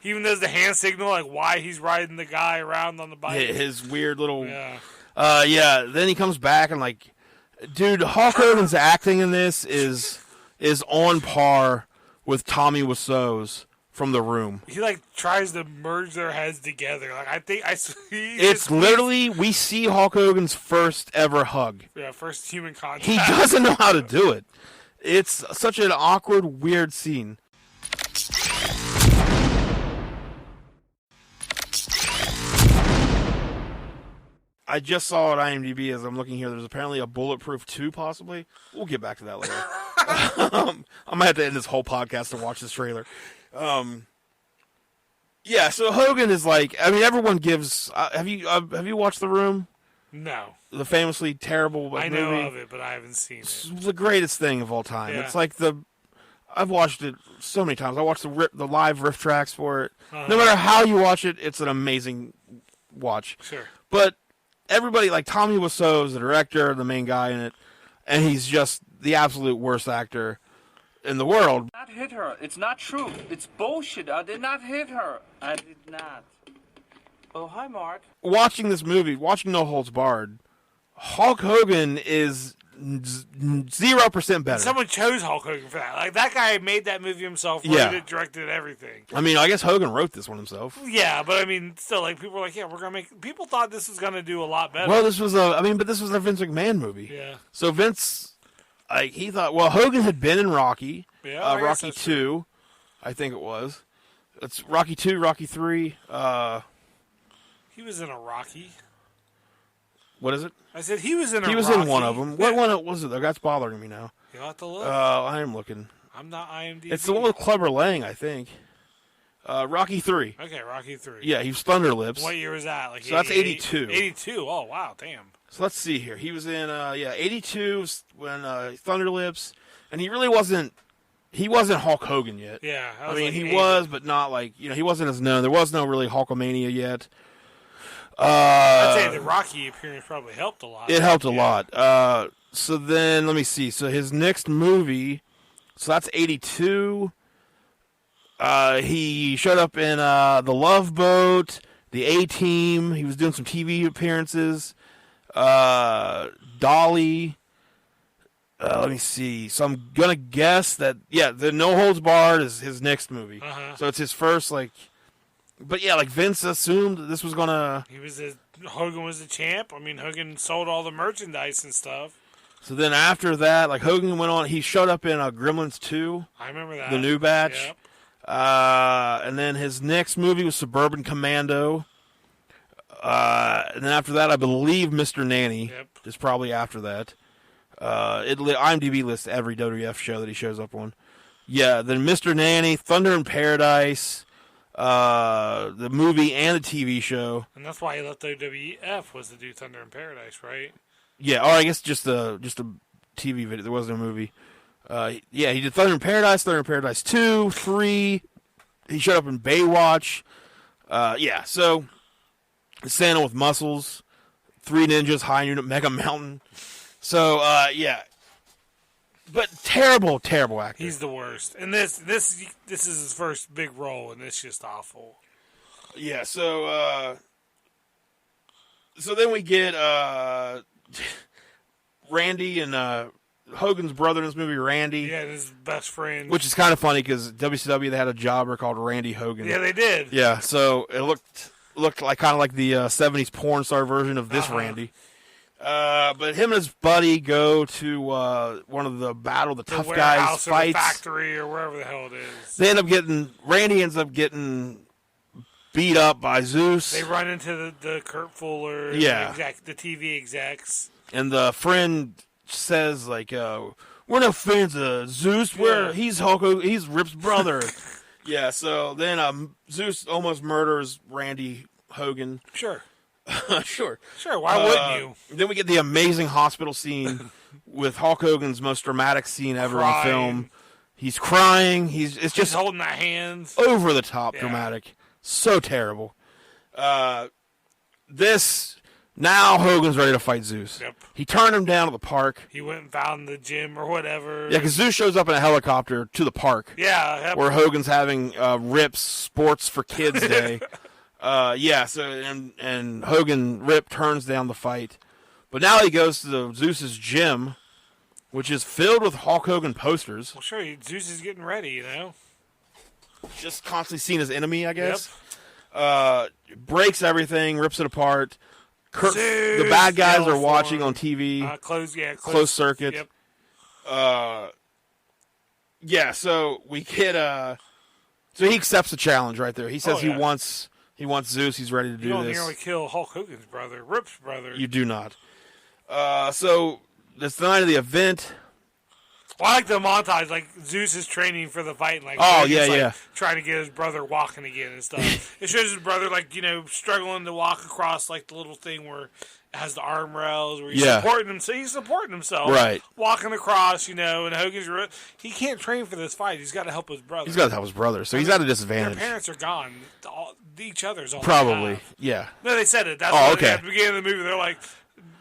even does the hand signal, like, why he's riding the guy around on the bike. His weird little... Yeah. Then he comes back and, like... Dude, Hulk Hogan's acting in this is on par with Tommy Wiseau's from The Room. He, like, tries to merge their heads together. Like, I think It's literally, we see Hulk Hogan's first ever hug. Yeah, first human contact. He doesn't know how to do it. It's such an awkward, weird scene. I just saw at IMDb as I'm looking here. There's apparently a Bulletproof 2, possibly. We'll get back to that later. I might have to end this whole podcast to watch this trailer. Yeah, so Hogan is like, I mean, everyone gives. Have you watched The Room? No. The famously terrible movie. I know of it, but I haven't seen It's it. the greatest thing of all time. Yeah. It's like I've watched it so many times. I watched the live riff tracks for it. No matter how you watch it, it's an amazing watch. Sure. But everybody, like Tommy Wiseau is the director, the main guy in it, and he's just the absolute worst actor in the world. Not hit her. It's not true. It's bullshit. I did not hit her. I did not. Oh, hi, Mark. Watching this movie, watching No Holds Barred, Hulk Hogan is 0% better. Someone chose Hulk Hogan for that. Like, that guy made that movie himself, wrote Yeah. it, directed everything. I mean, I guess Hogan wrote this one himself. Yeah, but I mean, still, like, people were like, yeah, we're going to make... People thought this was going to do a lot better. Well, this was a Vince McMahon movie. Yeah. So Vince, like, he thought, well, Hogan had been in Rocky. Yeah, I guess Rocky that's 2, I think it was. It's Rocky 2, Rocky 3. He was in a Rocky. What is it? I said he was in a Rocky. He was in one of them. What one was it, though? That's bothering me now. You'll have to look. I am looking. I'm not IMDb. It's the one with Clubber Lang, I think. Rocky 3. Okay, Rocky 3. Yeah, he was Thunder Lips. What year was that? Like, So that's 82. 82. Oh, wow, damn. So let's see here. He was in 82 when Thunder Lips, and he really wasn't. He wasn't Hulk Hogan yet. Yeah. I mean, he was, but not like he wasn't as known. There was no really Hulkamania yet. I'd say the Rocky appearance probably helped a lot. It helped a lot. So then, let me see. So his next movie, so that's 82. He showed up in The Love Boat, The A-Team. He was doing some TV appearances. Dolly. Let me see. So I'm going to guess that, the No Holds Barred is his next movie. Uh-huh. So it's his first, But yeah, like Vince assumed that this was gonna. Hogan was the champ. I mean, Hogan sold all the merchandise and stuff. So then after that, like Hogan went on. He showed up in Gremlins 2. I remember that. The new batch. Yep. And then his next movie was Suburban Commando. And then after that, I believe Mr. Nanny is probably after that. IMDb lists every WWF show that he shows up on. Yeah, then Mr. Nanny, Thunder in Paradise, the movie and the TV show. And that's why he left WWF, was to do Thunder in Paradise, right? Yeah, or I guess just a TV video. There wasn't a movie. Yeah, he did Thunder in Paradise 2, 3. He showed up in Baywatch. Yeah, so Santa with Muscles, Three Ninjas, High Unit, Mega Mountain. So, yeah. But terrible actor. He's the worst. And this is his first big role, and it's just awful. Yeah, so then we get Randy and Hogan's brother in this movie, Randy. Yeah, and his best friend. Which is kind of funny because WCW, they had a jobber called Randy Hogan. Yeah, they did. Yeah, so it looked like kind of like the 70s porn star version of this Randy. But him and his buddy go to one of the tough guys fights. Or the factory or wherever the hell it is. Randy ends up getting beat up by Zeus. They run into the Kurt Fuller, the TV execs. And the friend says, like, we're no fans of Zeus. He's Hulk Hogan, he's Rip's brother. Yeah, so then Zeus almost murders Randy Hogan. Sure. Sure. Why wouldn't you? Then we get the amazing hospital scene with Hulk Hogan's most dramatic scene ever in film. He's crying. He's just holding the hands. Over the top dramatic. So terrible. Now Hogan's ready to fight Zeus. Yep. He turned him down at the park. He went and found the gym or whatever. Yeah, because Zeus shows up in a helicopter to the park. Yeah. Where Hogan's having Rip's Sports for Kids Day. And Rip turns down the fight. But now he goes to Zeus's gym, which is filled with Hulk Hogan posters. Well, sure, Zeus is getting ready, Just constantly seen as enemy, I guess. Yep. Breaks everything, rips it apart. Zeus, the bad guys are watching on TV. Closed circuit. Yep. So we get so he accepts the challenge right there. He says he wants Zeus. He's ready to do this. You don't nearly kill Hulk Hogan's brother, Rip's brother. You do not. So it's the night of the event. Well, I like the montage, like Zeus is training for the fight, and trying to get his brother walking again and stuff. It shows his brother struggling to walk across the little thing where it has the arm rails, where he's supporting him. So he's supporting himself, right? Walking across, and Hogan's he can't train for this fight. He's got to help his brother. So he's at a disadvantage. Their parents are gone. Each other's all probably, yeah. No, they said it. That's at the beginning of the movie. They're like,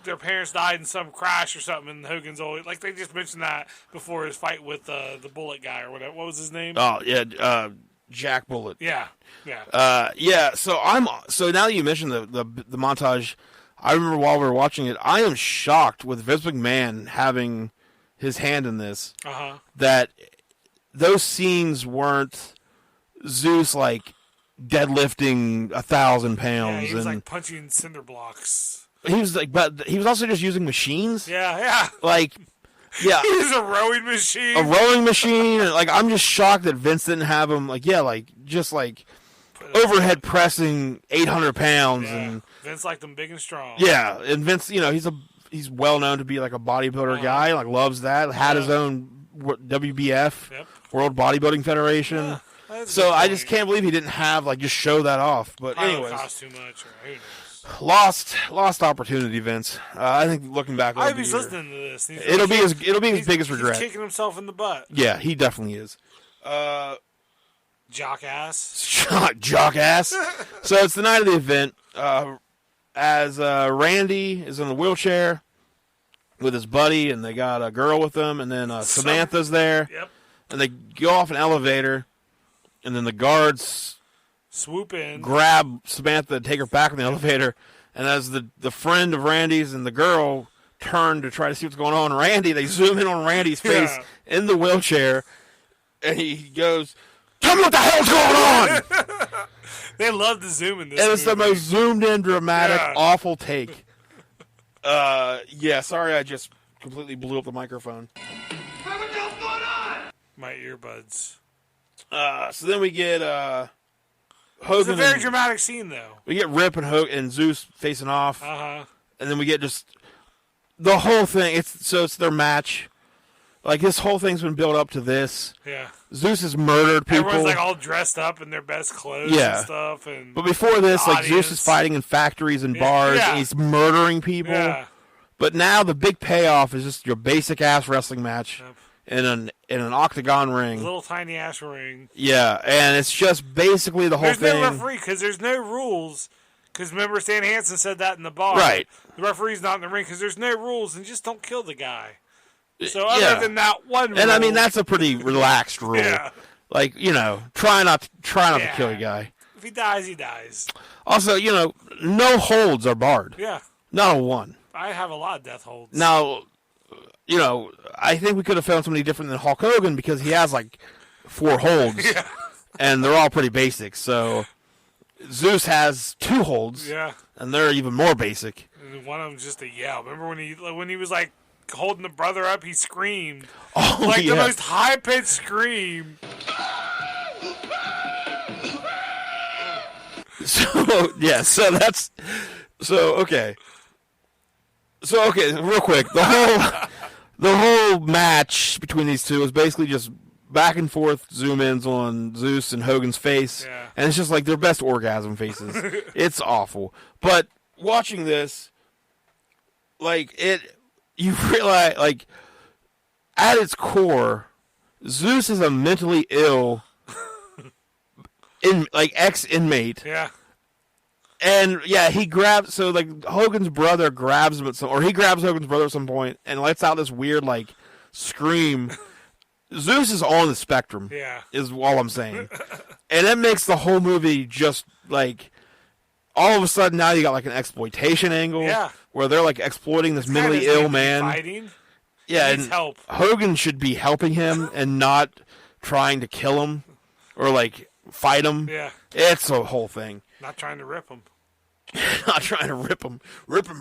their parents died in some crash or something, and Hogan's always they just mentioned that before his fight with the Bullet guy or whatever. What was his name? Oh yeah, Jack Bullet. Yeah. So now that you mentioned the montage, I remember while we were watching it, I am shocked with Vince McMahon having his hand in this. That those scenes weren't Zeus deadlifting 1,000 pounds. Yeah, he was punching cinder blocks. He was but he was also just using machines. Yeah. He was a rowing machine. I'm just shocked that Vince didn't have him overhead pressing 800 pounds. Yeah. And Vince liked them big and strong. Yeah, and Vince, he's well known to be a bodybuilder guy. Loves that. Had his own WBF, World Bodybuilding Federation. Yeah, so I just can't believe he didn't have just show that off. But anyways, cost too much. Or who knows? Lost opportunity, Vince. I think looking back, I hope he's listening to this. It'll be his biggest regret. He's kicking himself in the butt. Yeah, he definitely is. Jockass. Jockass. So it's the night of the event. As Randy is in the wheelchair with his buddy, and they got a girl with them, and then Samantha's there. Yep. And they go off an elevator, and then the guards swoop in, grab Samantha, and take her back in the elevator. And as the friend of Randy's and the girl turn to try to see what's going on, they zoom in on Randy's face in the wheelchair, and he goes, "Tell me what the hell's going on!" They love to zoom in this And it's the movie. most zoomed in, dramatic, Yeah. awful take. Sorry, I just completely blew up the microphone. My earbuds. So then we get It's Hogan. a very dramatic scene, though. We get Rip and Hogan and Zeus facing off, Uh-huh. and then we get just the whole thing. It's their match. Like, this whole thing's been built up to this. Yeah. Zeus has murdered people. Everyone's, like, all dressed up in their best clothes Yeah. and stuff. And But before this, like, audience. Zeus is fighting in factories and bars, Yeah. and he's murdering people. Yeah. But now the big payoff is just your basic ass wrestling match Yep. in an octagon A ring. little tiny ass ring. Yeah, and it's just basically the whole There's thing. no referee because there's no rules. Because remember, Stan Hansen said that in the bar. Right. The referee's not in the ring because there's no rules, and just don't kill the guy. So Yeah. other than that one rule. And I mean, that's a pretty relaxed rule. Yeah. Like, try not to Yeah. kill a guy. If he dies, he dies. Also, no holds are barred. Yeah. Not a one. I have a lot of death holds. Now, I think we could have found somebody different than Hulk Hogan because he has like 4 holds, Yeah. and they're all pretty basic. So Zeus has 2 holds, Yeah. and they're even more basic. And one of them's just a yell. Remember when he was like holding the brother up, he screamed. Oh, Like yeah. the most high-pitched scream. Okay, real quick, the whole match between these two is basically just back and forth zoom ins on Zeus and Hogan's face, Yeah. and it's just like their best orgasm faces. It's awful, but watching this, you realize, like, at its core, Zeus is a mentally ill ex-inmate. Yeah. And yeah, he grabs, so like Hogan's brother grabs him he grabs Hogan's brother at some point and lets out this weird like scream. Zeus is on the spectrum. Yeah. Is all I'm saying. And that makes the whole movie just like, all of a sudden now you got like an exploitation angle. Yeah. Where they're like exploiting this mentally Kinda ill needs man. Fighting. Yeah, Needs and help. Hogan should be helping him and not trying to kill him or like fight him. Yeah. It's a whole thing. Not trying to rip him. Not trying to rip him,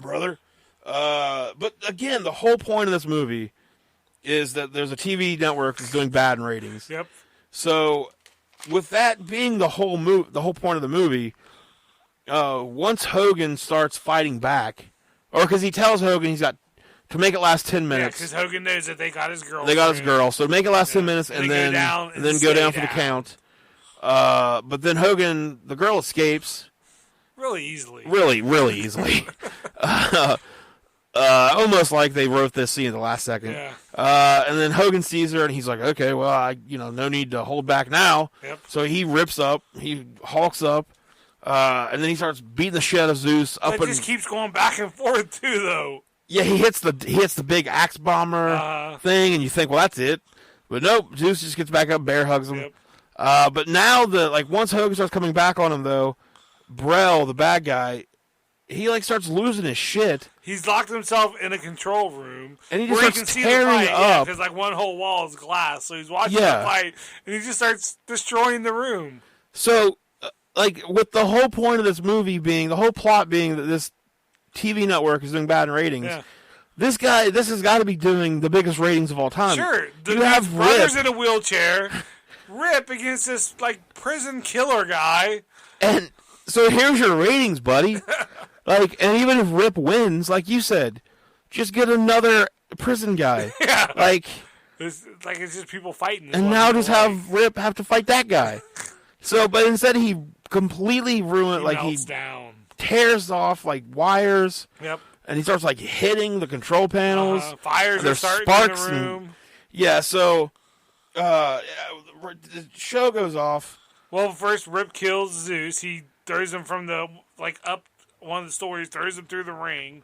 brother. But again, the whole point of this movie is that there's a TV network that's doing bad in ratings. Yep. So, with that being the whole point of the movie, once Hogan starts fighting back, or because he tells Hogan he's got to make it last 10 Yeah, minutes. because Hogan knows that they got his girl. They got his girl, so make it last 10 minutes, And and then then go go down down and for the stay count. But then Hogan, the girl escapes. Really easily. Really, really easily. Almost like they wrote this scene at the last second. Yeah. And then Hogan sees her, and he's like, okay, well, no need to hold back now. Yep. So he rips up, he hulks up, and then he starts beating the shit out of Zeus. It just keeps going back and forth, too, though. Yeah, he hits the big axe bomber thing, and you think, well, that's it. But nope, Zeus just gets back up, bear hugs him. Yep. But now, once Hogan starts coming back on him, though, Brell, the bad guy, he starts losing his shit. He's locked himself in a control room And he just where he starts can see the tearing fight. Yeah, up. because one whole wall is glass, so he's watching Yeah. the fight, and he just starts destroying the room. So, with the whole point of this movie being, the whole plot being that this TV network is doing bad in ratings, Yeah. this has got to be doing the biggest ratings of all time. Sure, You have brothers Rip, in a wheelchair, Rip against this prison killer guy. and so here's your ratings, buddy. And even if Rip wins, like you said, just get another prison guy. Yeah. It's It's just people fighting. and now just have Rip have to fight that guy. So, but instead he completely ruined, he he melts down. tears off wires. Yep. And he starts hitting the control panels. Fires and are there's starting sparks in the and- room. Yeah, so the show goes off. Well, first Rip kills Zeus. He throws him from the up one of the stories, throws him through the ring.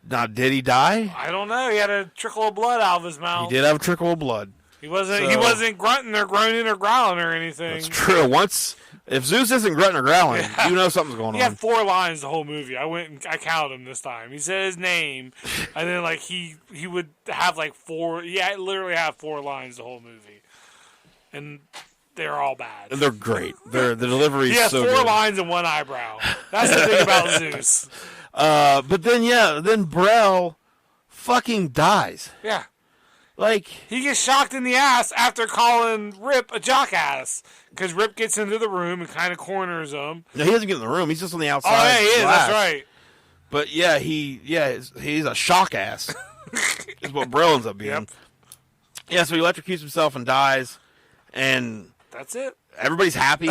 Now, did he die? I don't know. He had a trickle of blood out of his mouth. He did have a trickle of blood. He wasn't. So- He wasn't grunting or groaning or growling or anything. That's true. If Zeus isn't grunting or growling, you know something's going He on. had 4 lines the whole movie. I went and I counted him this time. He said his name, and then he would have 4. Yeah, literally have 4 lines the whole movie. And they're all bad. They're great. The delivery is He has so 4 good. lines and 1 eyebrow. That's the thing about Zeus. But then Brell fucking dies. Yeah. Like, He gets shocked in the ass after calling Rip a jockass. Because Rip gets into the room and kind of corners him. no, he doesn't get in the room. He's just on the outside. Oh, yeah, he is. glass. That's right. But yeah, he's a shock ass. Is what Brell ends up being. Yep. Yeah, so he electrocutes himself and dies, and That's it. everybody's happy.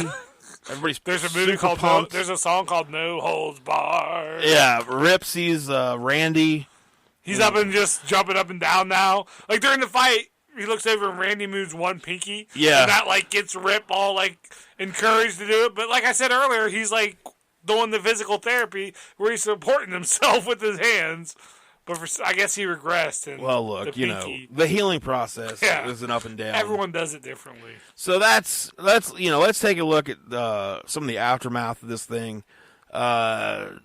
Everybody's There's a movie super called pumped. there's a song called No Holds Barred. Yeah, Rip sees Randy. He's up and just jumping up and down now. Like during the fight, he looks over and Randy moves one pinky. Yeah. And that like gets Rip all like encouraged to do it. But like I said earlier, he's like doing the physical therapy where he's supporting himself with his hands. But I guess he regressed. And Well, look, the pinky, the healing process Yeah. is an up and down. everyone does it differently. So let's take a look at some of the aftermath of this thing. How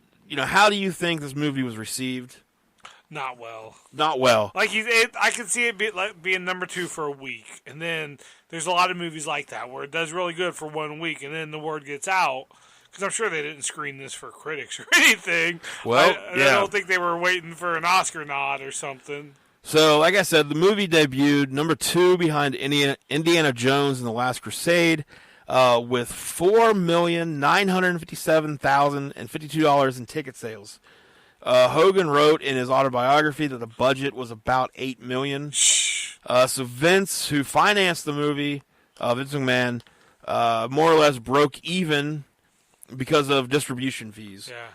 do you think this movie was received? Not well. Not well. Like I can see it being number 2 for a week, and then there's a lot of movies like that where it does really good for 1 week, and then the word gets out. Because I'm sure they didn't screen this for critics or anything. Well, I don't think they were waiting for an Oscar nod or something. So, like I said, the movie debuted number 2 behind Indiana Jones and the Last Crusade, with $4,957,052 in ticket sales. Hogan wrote in his autobiography that the budget was about $8 million. So Vince, who financed the movie, Vince McMahon, more or less broke even because of distribution fees. Yeah.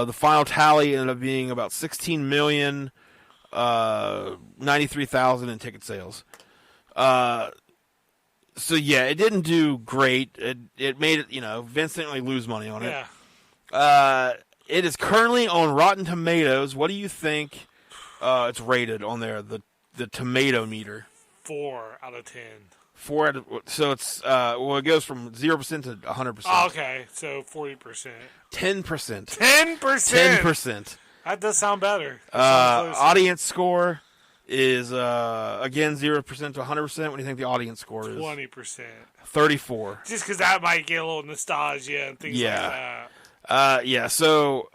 The final tally ended up being about $16,093,000 in ticket sales. So yeah, it didn't do great. It made it, Vince didn't really lose money on it. Yeah. It is currently on Rotten Tomatoes. What do you think it's rated on there? The tomato meter. 4 out of 10. 4 out of, so it's it goes from 0% to 100%. Oh, okay, so 40%. 10%. 10%. 10%. That does sound better. That sounds closer. Audience score is again 0% to 100%. What do you think the audience score is? 20%. 34. Just because that might get a little nostalgia and things like that. So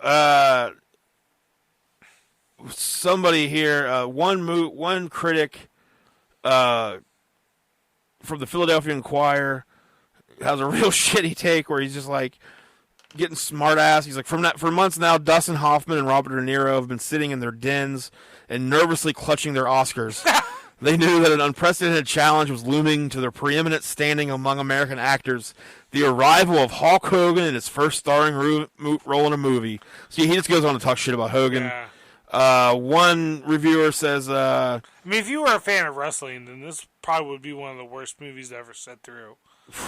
somebody here, one critic from the Philadelphia Inquirer has a real shitty take where he's just like getting smart ass. He's like, for months now, Dustin Hoffman and Robert De Niro have been sitting in their dens and nervously clutching their Oscars. They knew that an unprecedented challenge was looming to their preeminent standing among American actors: the arrival of Hulk Hogan in his first starring role in a movie. See, he just goes on to talk shit about Hogan. Yeah. One reviewer says, I mean, if you were a fan of wrestling, then this probably would be one of the worst movies to ever sit through.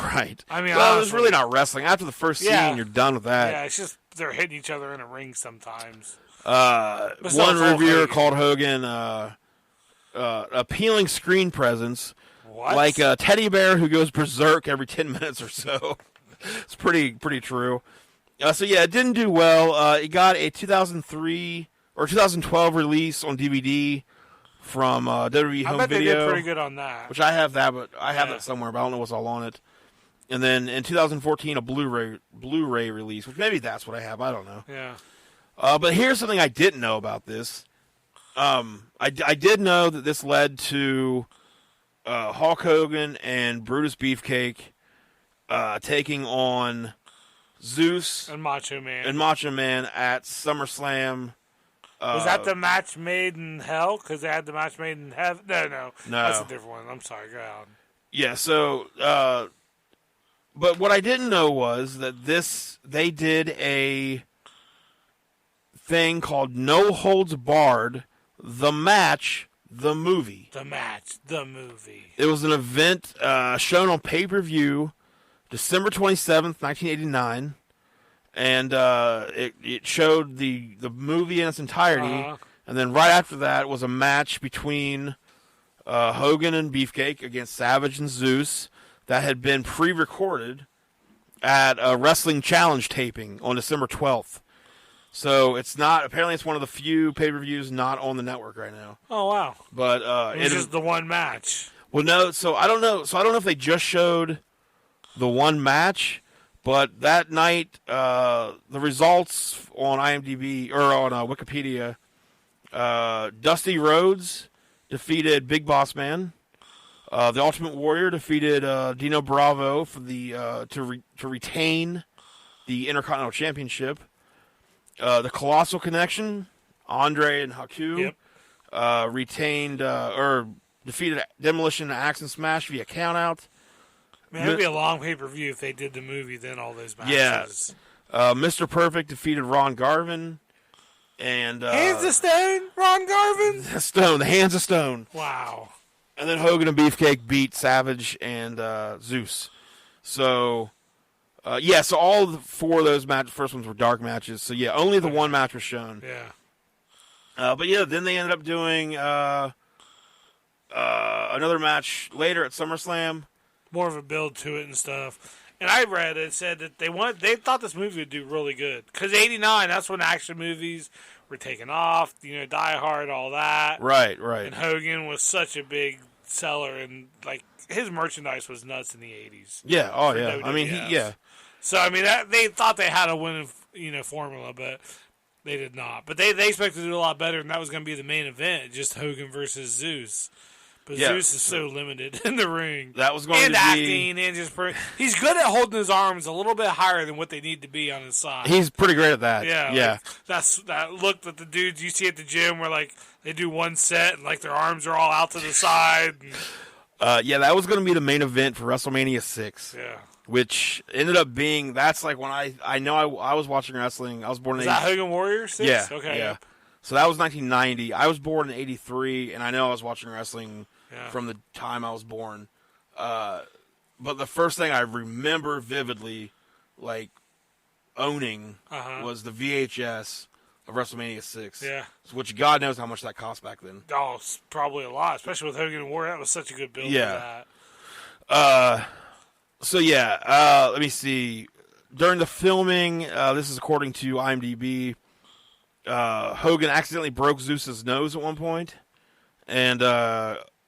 right. I mean, well, honestly, it's really not wrestling. After the first scene, you're done with that. Yeah, it's just they're hitting each other in a ring sometimes. One reviewer called Hogan appealing screen presence, What? like a teddy bear who goes berserk every 10 minutes or so. It's pretty true. So yeah, it didn't do well. It got a 2003 or 2012 release on DVD from WWE Home I bet Video. they did pretty good on that. Which I have that, but I have that somewhere, but I don't know what's all on it. And then in 2014, a Blu-ray release, which maybe that's what I have. I don't know. Yeah. But here's something I didn't know about this. I did know that this led to Hulk Hogan and Brutus Beefcake taking on Zeus And Macho Man. at SummerSlam. Was that the match made in hell? Because they had the match made in heaven? No. That's a different one. I'm sorry. Go on. Yeah, so, but what I didn't know was that they did a thing called No Holds Barred, The Match, The Movie. The match, the movie. It was an event shown on pay-per-view December 27th, 1989. And it showed the movie in its entirety, and then right after that was a match between Hogan and Beefcake against Savage and Zeus that had been pre-recorded at a Wrestling Challenge taping on December 12th. So apparently it's one of the few pay-per-views not on the network right now. Oh, wow. But it was just the one match. Well, no, so I don't know if they just showed the one match. But that night, the results on IMDb or on Wikipedia, Dusty Rhodes defeated Big Boss Man. The Ultimate Warrior defeated Dino Bravo for the to retain the Intercontinental Championship. The Colossal Connection, Andre and Haku, retained or defeated Demolition and Axe and Smash via countout. Man, it'd be a long pay-per-view if they did the movie, then all those matches. Yeah. Mr. Perfect defeated Ron Garvin. And Hands of Stone? Ron Garvin? The Hands of Stone. Wow. And then Hogan and Beefcake beat Savage and Zeus. So, so all 4 of those first ones were dark matches. So, yeah, only the one match was shown. Yeah. But, yeah, then they ended up doing another match later at SummerSlam. More of a build to it and stuff. And I read it said that they thought this movie would do really good. Because 89, that's when action movies were taking off. You know, Die Hard, all that. Right. And Hogan was such a big seller, and like his merchandise was nuts in the 80s. Yeah. Oh, yeah. WWF. I mean, So I mean, they thought they had a winning, formula, but they did not. But they expected to do a lot better, and that was going to be the main event, just Hogan versus Zeus. But Zeus is so limited in the ring. That was going and to acting, and just he's good at holding his arms a little bit higher than what they need to be on his side. He's pretty great at that. Yeah. Like, that's that look that the dudes you see at the gym where like they do one set and like their arms are all out to the side. And, that was going to be the main event for WrestleMania 6. Yeah. Which ended up being, that's like when I was watching wrestling. I was born in Is that Hogan Warrior 6? Yeah. Okay. Yeah. So that was 1990. I was born in 83, and I know I was watching wrestling from the time I was born. But the first thing I remember vividly, like, owning was the VHS of WrestleMania 6. Yeah. Which God knows how much that cost back then. Oh, it's probably a lot, especially with Hogan and Warrior. That was such a good build for that. Let me see. During the filming, this is according to IMDb, Hogan accidentally broke Zeus's nose at one point, and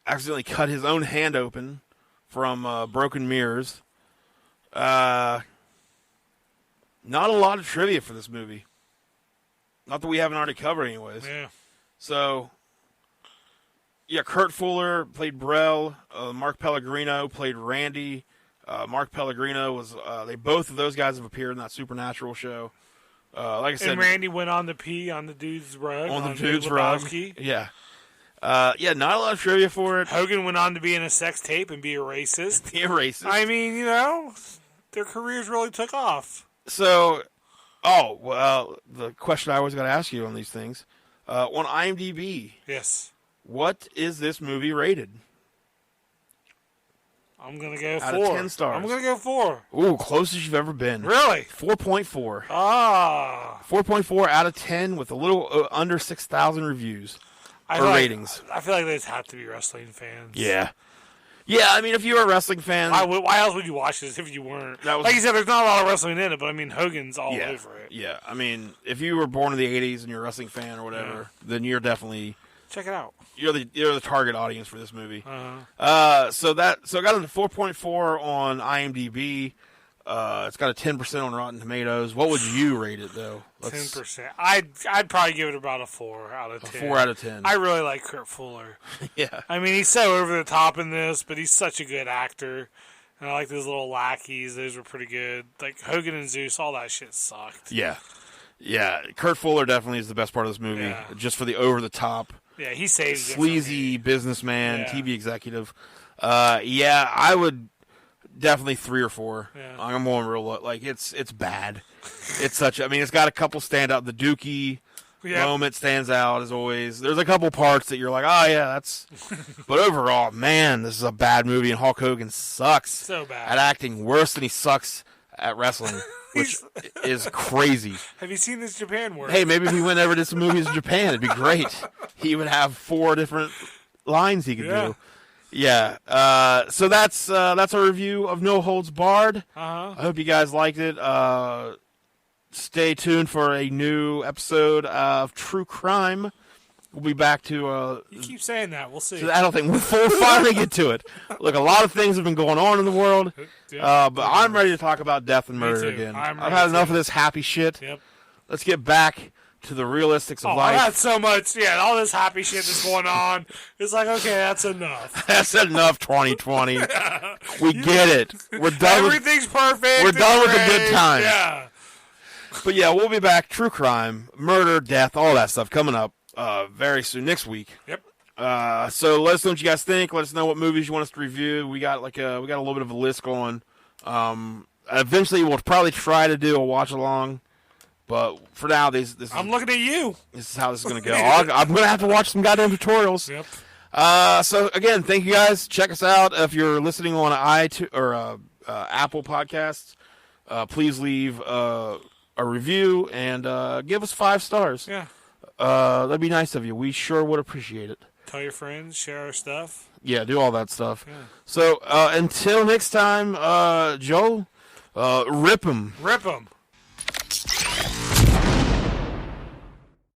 accidentally cut his own hand open from broken mirrors. Not a lot of trivia for this movie. Not that we haven't already covered anyways. Yeah. So, Kurt Fuller played Brell. Mark Pellegrino played Randy. Mark Pellegrino was, both of those guys have appeared in that Supernatural show. Like I said. And Randy went on to pee on the dude's rug. On the dude's rug. Yeah. Not a lot of trivia for it. Hogan went on to be in a sex tape and be a racist. I mean, their careers really took off. So, the question I always got to ask you on these things, on IMDb. Yes. What is this movie rated? I'm going to go 4. Out of 10 stars. I'm going to go 4. Ooh, closest you've ever been. Really? 4.4. 4.4 out of 10 with a little under 6,000 reviews or ratings. I feel like those have to be wrestling fans. Yeah. Yeah, I mean, if you're a wrestling fan... Why else would you watch this if you weren't? Like you said, there's not a lot of wrestling in it, but I mean, Hogan's all over it. Yeah, I mean, if you were born in the 80s and you're a wrestling fan or whatever, then you're definitely... Check it out. You're the target audience for this movie. So it got a 4.4 on IMDb. It's got a 10% on Rotten Tomatoes. What would you rate it though? 10%. I'd probably give it about a 4 out of 10. 4 out of 10. I really like Kurt Fuller. Yeah. I mean, he's so over the top in this, but he's such a good actor. And I like those little lackeys. Those were pretty good. Like Hogan and Zeus, all that shit sucked. Yeah. Yeah. Kurt Fuller definitely is the best part of this movie. Just for the over the top. Yeah, he saves sleazy businessman, TV executive. I would definitely 3 or 4. Yeah. I'm going real low. Like it's bad. It's it's got a couple stand out. The Dookie moment stands out as always. There's a couple parts that you're like, oh yeah, that's. But overall, man, this is a bad movie, and Hulk Hogan sucks so bad at acting, worse than he sucks at wrestling. Which is crazy. Have you seen this Japan work? Hey, maybe if he went over to some movies in Japan, it'd be great. He would have 4 different lines he could do. Yeah. So that's our review of No Holds Barred. I hope you guys liked it. Stay tuned for a new episode of True Crime We'll be back to. You keep saying that. We'll see. I don't think we'll finally get to it. Look, a lot of things have been going on in the world, but I'm ready to talk about death and murder again. I've had enough of this happy shit. Yep. Let's get back to the realistics of life. Not so much. Yeah, all this happy shit that's going on. It's like, okay, that's enough. That's enough, 2020. We get it. We're done. Everything's perfect. We're done with the good times. Yeah. But yeah, we'll be back. True crime, murder, death, all that stuff coming up very soon next week. Yep. So let us know what you guys think. Let us know what movies you want us to review. We got a little bit of a list going. Eventually, we'll probably try to do a watch along. But for now, I'm looking at you. This is how this is going to go. I'm going to have to watch some goddamn tutorials. Yep. So again, thank you guys. Check us out if you're listening on iTunes or Apple Podcasts. Please leave a review and give us 5 stars. Yeah. That'd be nice of you. We sure would appreciate it. Tell your friends, share our stuff. Yeah, do all that stuff. Yeah. So until next time, Joe, rip 'em. Rip 'em.